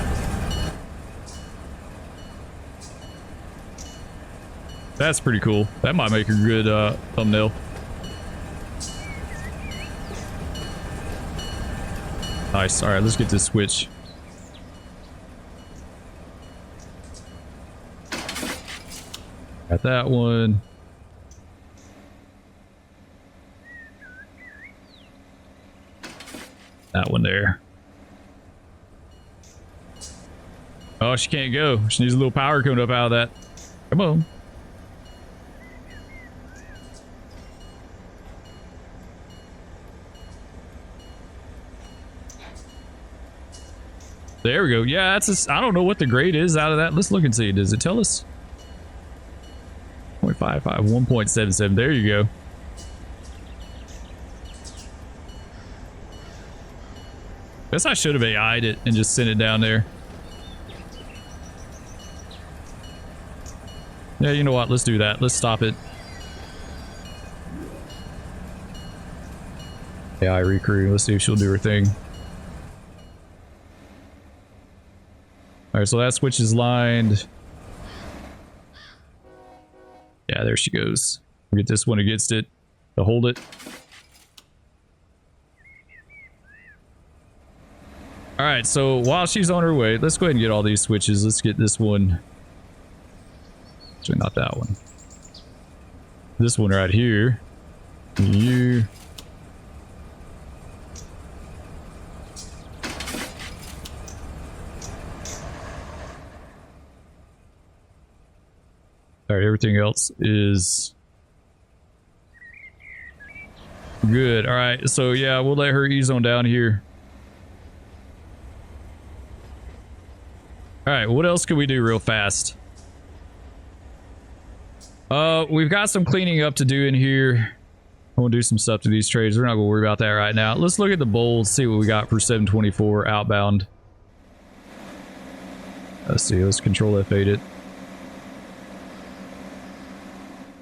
That's pretty cool. That might make a good thumbnail. Nice. All right, let's get this switch. Got that one. That one there. Oh, she can't go. She needs a little power coming up out of that. Come on. There we go. Yeah, that's I don't know what the grade is out of that. Let's look and see. Does it tell us? 0.55, 1.77. There you go. Guess I should have AI'd it and just sent it down there. Yeah, you know what? Let's do that. Let's stop it. AI recrew. Let's see if she'll do her thing. Alright, so that switch is lined. Yeah, there she goes. We'll get this one against it to hold it. Alright, so while she's on her way, let's go ahead and get all these switches. Let's get this one. Actually, not that one. This one right here. You. Alright, everything else is good. Alright, so yeah, we'll let her ease on down here. Alright, what else can we do real fast? We've got some cleaning up to do in here. I want to do some stuff to these trades. We're not going to worry about that right now. Let's look at the bowls, see what we got for 724 outbound. Let's see, let's control F8 it.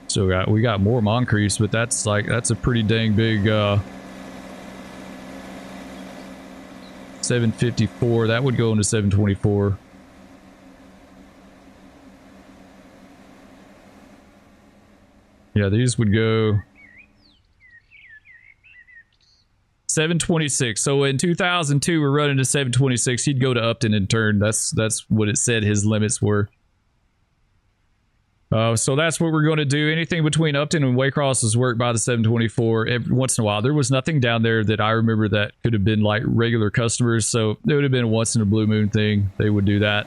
So we got more Moncriefs, but that's a pretty dang big 754. That would go into 724. Yeah, these would go 726. So in 2002, we're running to 726. He'd go to Upton in turn. That's what it said his limits were. So that's what we're going to do. Anything between Upton and Waycross is worked by the 724 every once in a while. There was nothing down there that I remember that could have been like regular customers. So it would have been a once in a blue moon thing. They would do that.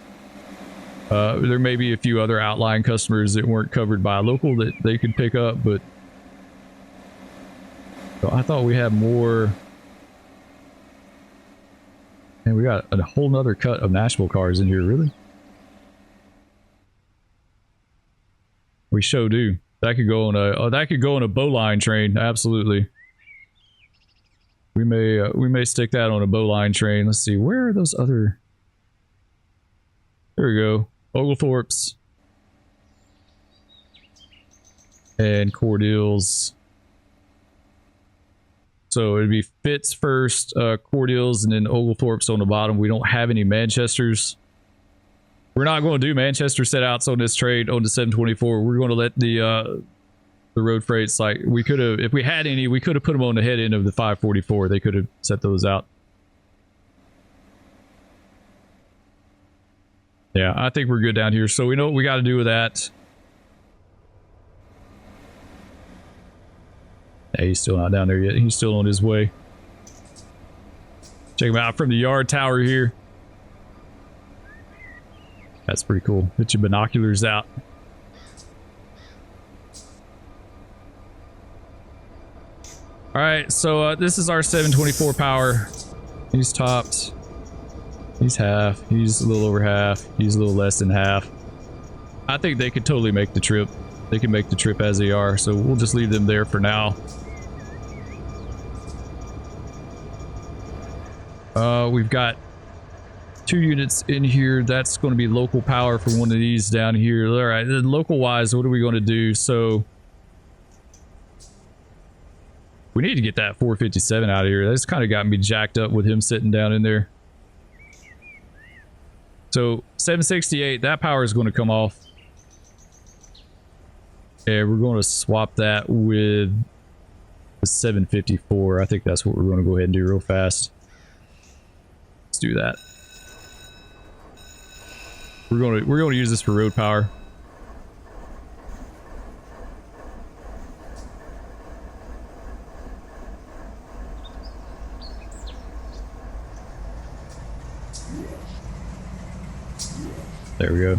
There may be a few other outlying customers that weren't covered by a local that they could pick up, but so I thought we had more. And we got a whole nother cut of Nashville cars in here, really? We sure do. That could go on a bowline train, absolutely. We may stick that on a bowline train. Let's see, where are those other? There we go. Oglethorpe's and Cordill's. So it'd be Fitz first, Cordill's, and then Oglethorpe's on the bottom. We don't have any Manchesters. We're not going to do Manchester setouts on this trade on the 724. We're going to let the road freights, like we could have, if we had any, we could have put them on the head end of the 544. They could have set those out. Yeah, I think we're good down here. So we know what we got to do with that. Yeah, he's still not down there yet. He's still on his way. Check him out from the yard tower here. That's pretty cool. Get your binoculars out. All right, so this is our 724 power. He's topped. He's half. He's a little over half. He's a little less than half. I think they could totally make the trip. They can make the trip as they are, so we'll just leave them there for now. We've got 2 units in here. That's going to be local power for one of these down here. All right, local wise, what are we going to do? So we need to get that 457 out of here. That's kind of got me jacked up with him sitting down in there. So 768, that power is going to come off. And we're going to swap that with the 754. I think that's what we're going to go ahead and do real fast. Let's do that. We're going to use this for road power. There we go.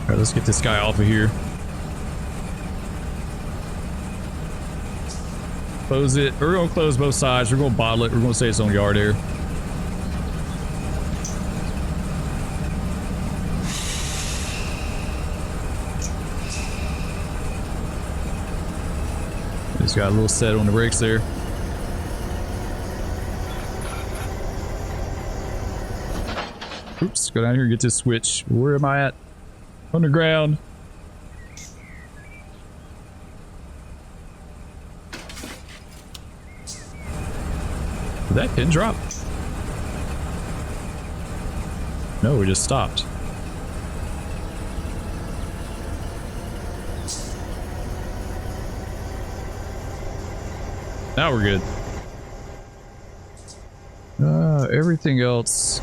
All right, let's get this guy off of here. Close it. We're going to close both sides. We're going to bottle it. We're going to say it's on yard air. Just got a little set on the brakes there. Oops, go down here and get this switch. Where am I at? Underground. Did that pin drop? No, we just stopped. Now we're good. Everything else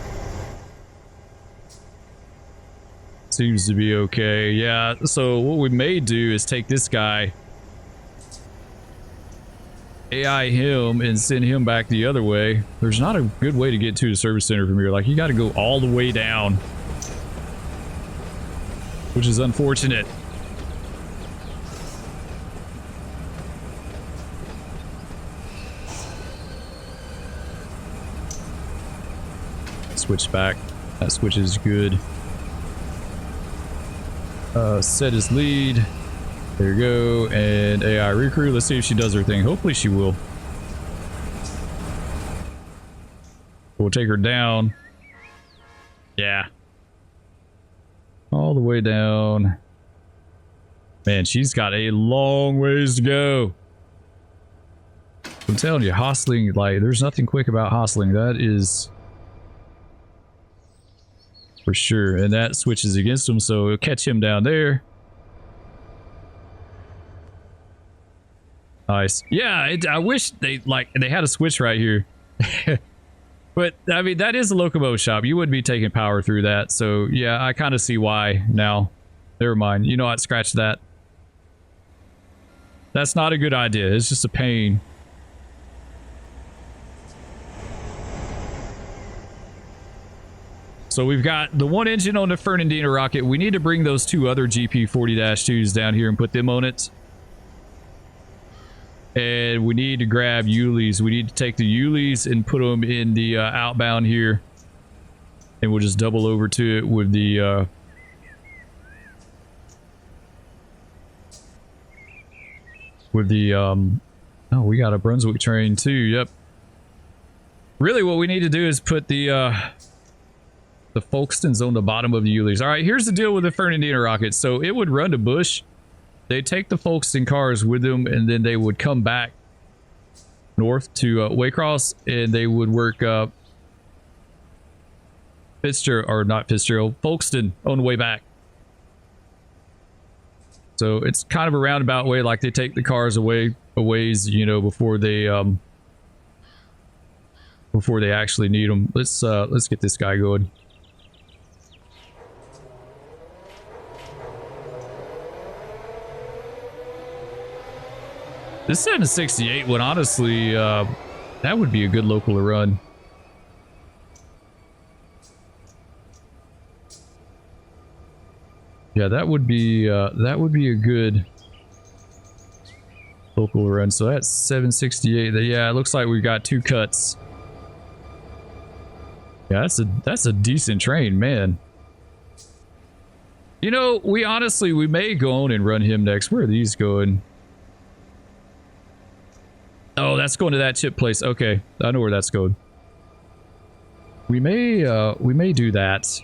seems to be okay. Yeah, so what we may do is take this guy, AI him, and send him back the other way. There's not a good way to get to the service center from here. Like, you got to go all the way down, which is unfortunate. Switch back. That switch is good. Set his lead. There you go. And AI recrew. Let's see if she does her thing. Hopefully she will. We'll take her down. Yeah. All the way down. Man, she's got a long ways to go. I'm telling you, hostling, like, there's nothing quick about hostling. That is for sure. And that switches against him, so it'll catch him down there. Nice. Yeah, I wish they had a switch right here. But I mean, that is a locomotive shop. You wouldn't be taking power through that. So yeah, I kind of see why now. Never mind. You know what? Scratch that. That's not a good idea. It's just a pain. So we've got the one engine on the Fernandina rocket. We need to bring those two other GP40-2s down here and put them on it. And we need to grab Yulis. We need to take the Yulis and put them in the outbound here. And we'll just double over to it with the... oh, we got a Brunswick train too. Yep. Really what we need to do is put the Folkestons on the bottom of the Yulis. All right, here's the deal with the Fernandina rocket. So it would run to Bush. They take the Folkeston cars with them, and then they would come back north to Waycross, and they would work Fitzgerald, or not Fitzgerald, Folkestone on the way back. So it's kind of a roundabout way, like they take the cars away a ways, you know, before they actually need them. Let's get this guy going. This 768 would honestly, that would be a good local to run. Yeah, that would be a good local to run. So that's 768. Yeah, it looks like we've got two cuts. Yeah, that's a decent train, man. You know, we may go on and run him next. Where are these going? Oh, that's going to that chip place. Okay, I know where that's going. We may do that.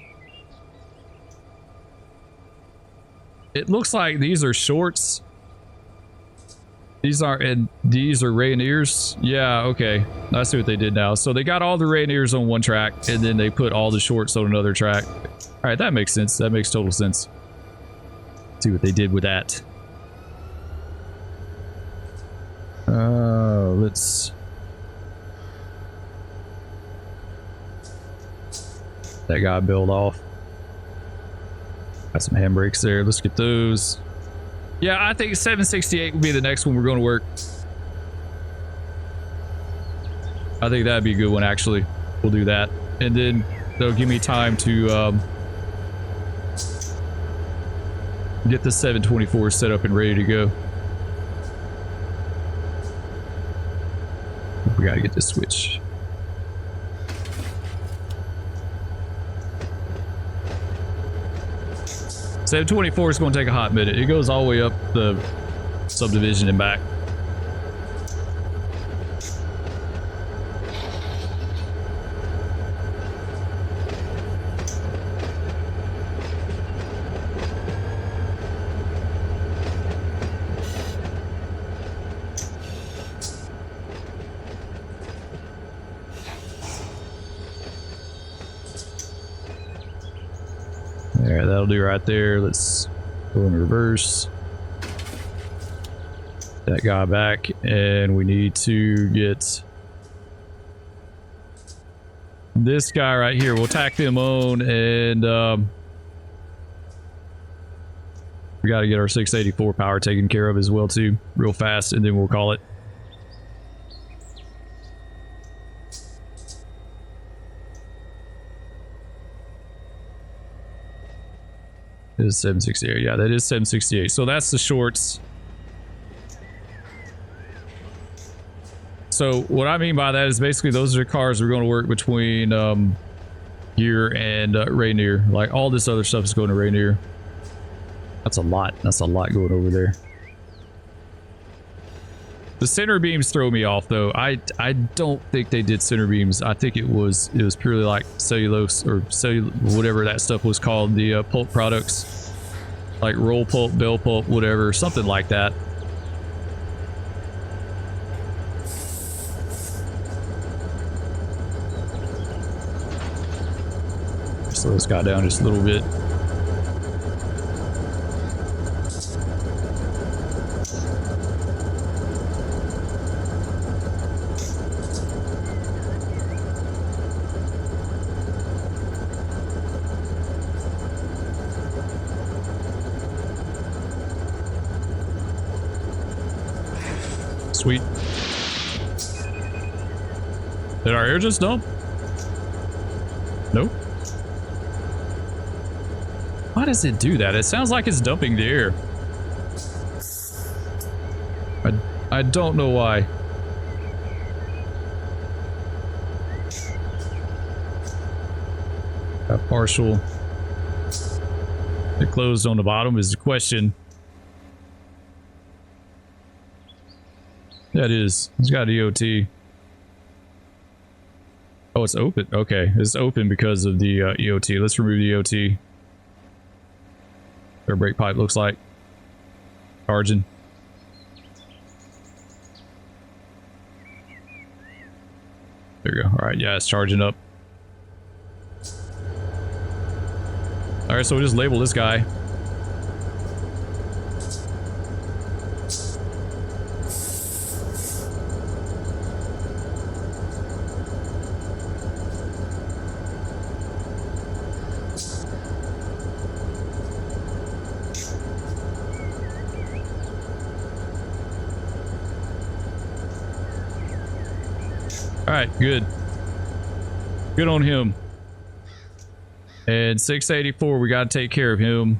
It looks like these are shorts. These are Rainiers. Yeah, okay. I see what they did now. So they got all the Rainiers on one track, and then they put all the shorts on another track. All right, that makes sense. That makes total sense. See what they did with that. Let's... That guy build off. Got some handbrakes there. Let's get those. Yeah, I think 768 will be the next one we're going to work. I think that'd be a good one, actually. We'll do that. And then they'll give me time to get the 724 set up and ready to go. We gotta get this switch. $724 is going to take a hot minute. It goes all the way up the subdivision and back. There, that'll do right there. Let's go in reverse. That guy back, and we need to get this guy right here. We'll tack them on, and we got to get our 684 power taken care of as well too, real fast, and then we'll call it. It is 768. Yeah, that is 768. So that's the shorts. So what I mean by that is basically those are the cars we're going to work between here and Rainier. Like all this other stuff is going to Rainier. That's a lot. That's a lot going over there. The center beams throw me off though. I don't think they did center beams. I think it was purely like cellulose or whatever that stuff was called, the pulp products, like roll pulp, bell pulp, whatever, something like that. Slow this guy down just a little bit. Sweet. Did our air just dump? Nope. Why does it do that? It sounds like it's dumping the air. I don't know why. Got partial. It closed on the bottom is the question. Yeah, it is. It's got EOT. Oh, it's open. Okay, it's open because of the EOT. Let's remove the EOT. Our brake pipe looks like charging. There you go. All right, yeah, it's charging up. All right, so we'll just label this guy. All right, good. Good on him. And 684, we got to take care of him.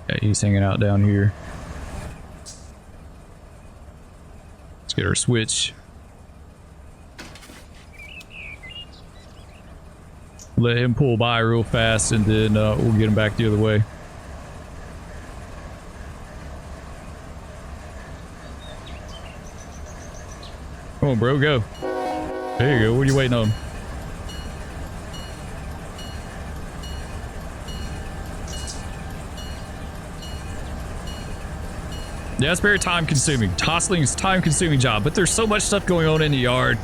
Yeah, he's hanging out down here. Let's get our switch. Let him pull by real fast, and then we'll get him back the other way. Come on, bro, go. There you go. What are you waiting on? Yeah, it's very time consuming. Hostling is a time consuming job, but there's so much stuff going on in the yard.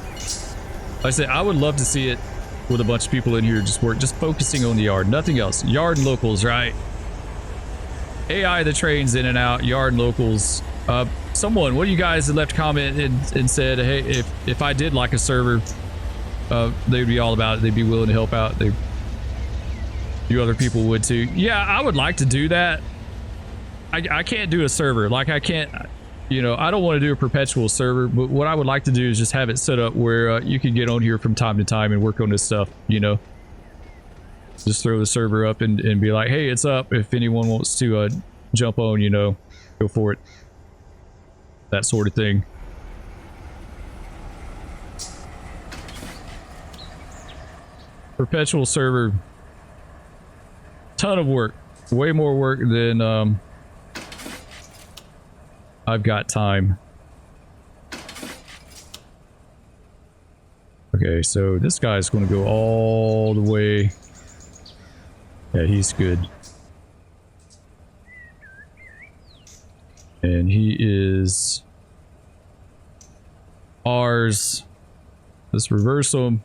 Like I said, I would love to see it with a bunch of people in here just focusing on the yard, nothing else. Yard and locals, right? AI the trains in and out, yard and locals. Someone, one of you guys left a comment and said, hey, if I did like a server, they would be all about it. They'd be willing to help out. You other people would too. Yeah, I would like to do that. I can't do a server. Like I can't you know, I don't want to do a perpetual server, but what I would like to do is just have it set up where you can get on here from time to time and work on this stuff, you know. Just throw the server up and be like, hey, it's up. If anyone wants to jump on, you know, go for it. That sort of thing. Perpetual server. Ton of work. Way more work than I've got time. Okay, so this guy's going to go all the way. Yeah, he's good. And he is ours. Let's reverse him.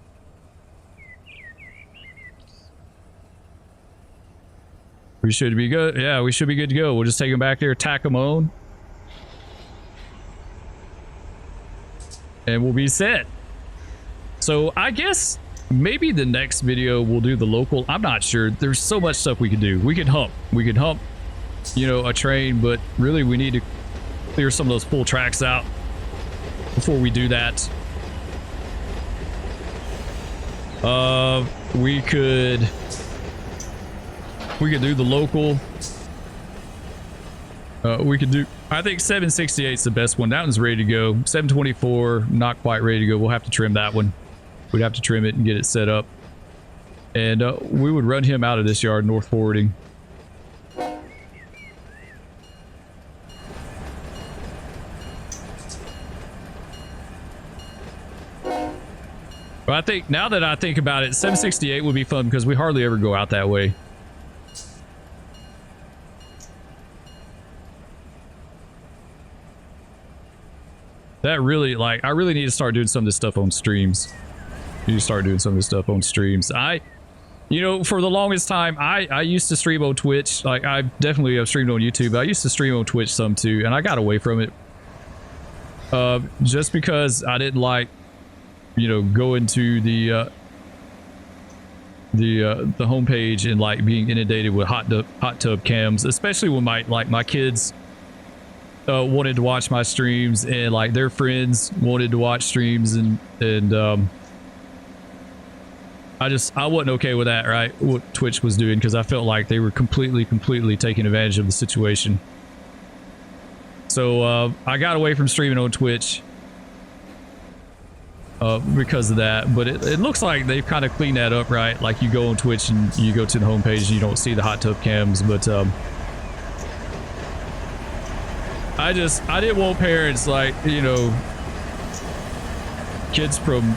We should be good. Yeah, we should be good to go. We'll just take him back there, tack him on. And we'll be set. So I guess maybe the next video we'll do the local. I'm not sure. There's so much stuff we can do. We can hump. We can hump, you know, a train, but really we need to clear some of those full tracks out before we do that. We could do the local. We could do, I think 768 is the best one. That one's ready to go. 724, not quite ready to go. We'll have to trim that one. We'd have to trim it and get it set up. And we would run him out of this yard, north forwarding. But I think, now that I think about it, 768 would be fun because we hardly ever go out that way. That really, like, I really need to start doing some of this stuff on streams. You start doing some of this stuff on streams. You know, for the longest time, I used to stream on Twitch. Like, I definitely have streamed on YouTube. I used to stream on Twitch some too, and I got away from it. Just because I didn't like, you know, going to the homepage and like being inundated with hot tub cams, especially when my kids wanted to watch my streams and like their friends wanted to watch streams and I wasn't okay with that, right? What Twitch was doing, because I felt like they were completely taking advantage of the situation. So I got away from streaming on Twitch because of that, but it looks like they've kind of cleaned that up, right? Like you go on Twitch and you go to the homepage and you don't see the hot tub cams, but I didn't want parents, like, you know, kids from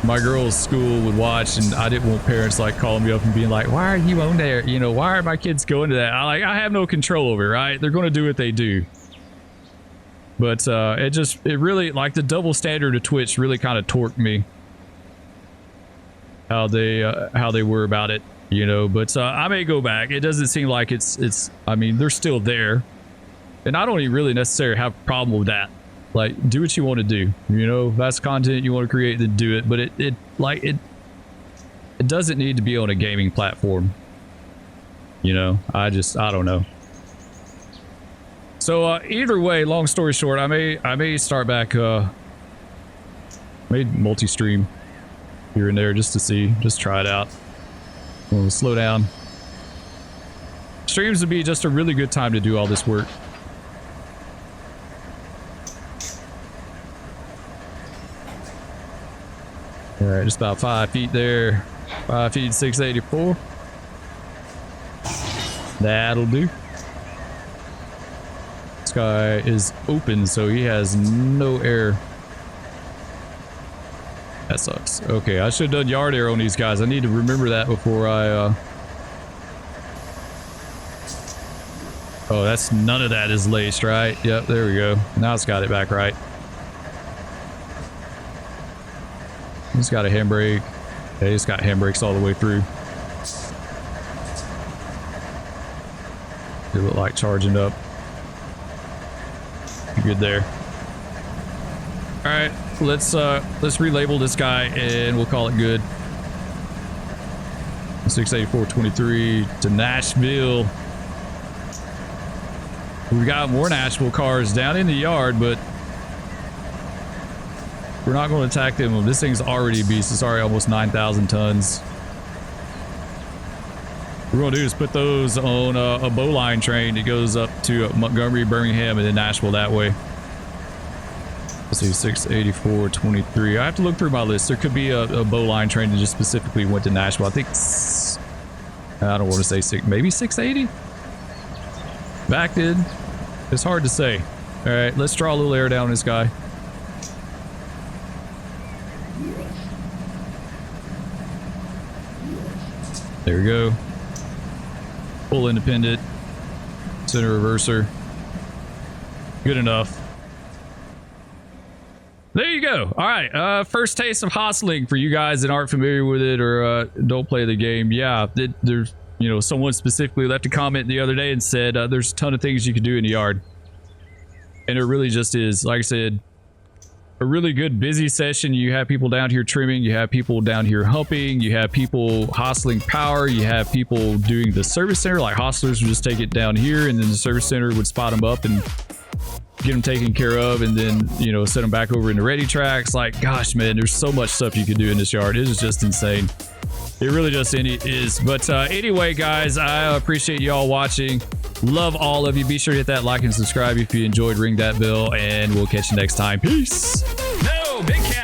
my girl's school would watch, and I didn't want parents like calling me up and being like, why are you on there? You know, why are my kids going to that? I have no control over it, right? They're going to do what they do. But it really, like, the double standard of Twitch really kind of torqued me. How they were about it, you know. But I may go back. It doesn't seem like it's I mean, they're still there. And I don't even really necessarily have a problem with that. Like, do what you want to do, you know. If that's content you want to create, then do it. But it doesn't need to be on a gaming platform, you know. I don't know. So either way, long story short, I may start back made multi-stream here and there just to see, just try it out. We'll slow down. Streams would be just a really good time to do all this work. All right, just about 5 feet there. 5 feet, 684. That'll do. This guy is open, so he has no air. That sucks. Okay, I should have done yard air on these guys. I need to remember that before I... Oh, that's none of that is laced, right? Yep, there we go. Now it's got it back right. He's got a handbrake. Yeah, he's got handbrakes all the way through. They look like charging up. Good there. All right, let's relabel this guy and we'll call it good. 68423 to Nashville. We've got more Nashville cars down in the yard, but we're not going to attack them. This thing's already a beast. It's already almost 9,000 tons. What we're going to do is put those on a bowline train that goes up to Montgomery, Birmingham, and then Nashville that way. Let's see, 684, 23. I have to look through my list. There could be a bowline train that just specifically went to Nashville. I think, I don't want to say six, maybe 680? Back did. It's hard to say. All right, let's draw a little air down this guy. There we go. Full independent. Center reverser. Good enough. There you go. All right. First taste of Hostling for you guys that aren't familiar with it or don't play the game. Yeah, there's, you know, someone specifically left a comment the other day and said there's a ton of things you can do in the yard. And it really just is, like I said, a really good busy session. You have people down here trimming, you have people down here humping, you have people hostling power, you have people doing the service center, like hostlers would just take it down here and then the service center would spot them up and get them taken care of and then, you know, set them back over into ready tracks. Like, gosh, man, there's so much stuff you can do in this yard. It is just insane. It really just is. But anyway, guys, I appreciate y'all watching. Love all of you. Be sure to hit that like and subscribe if you enjoyed. Ring that bell, and we'll catch you next time. Peace. No, big cat.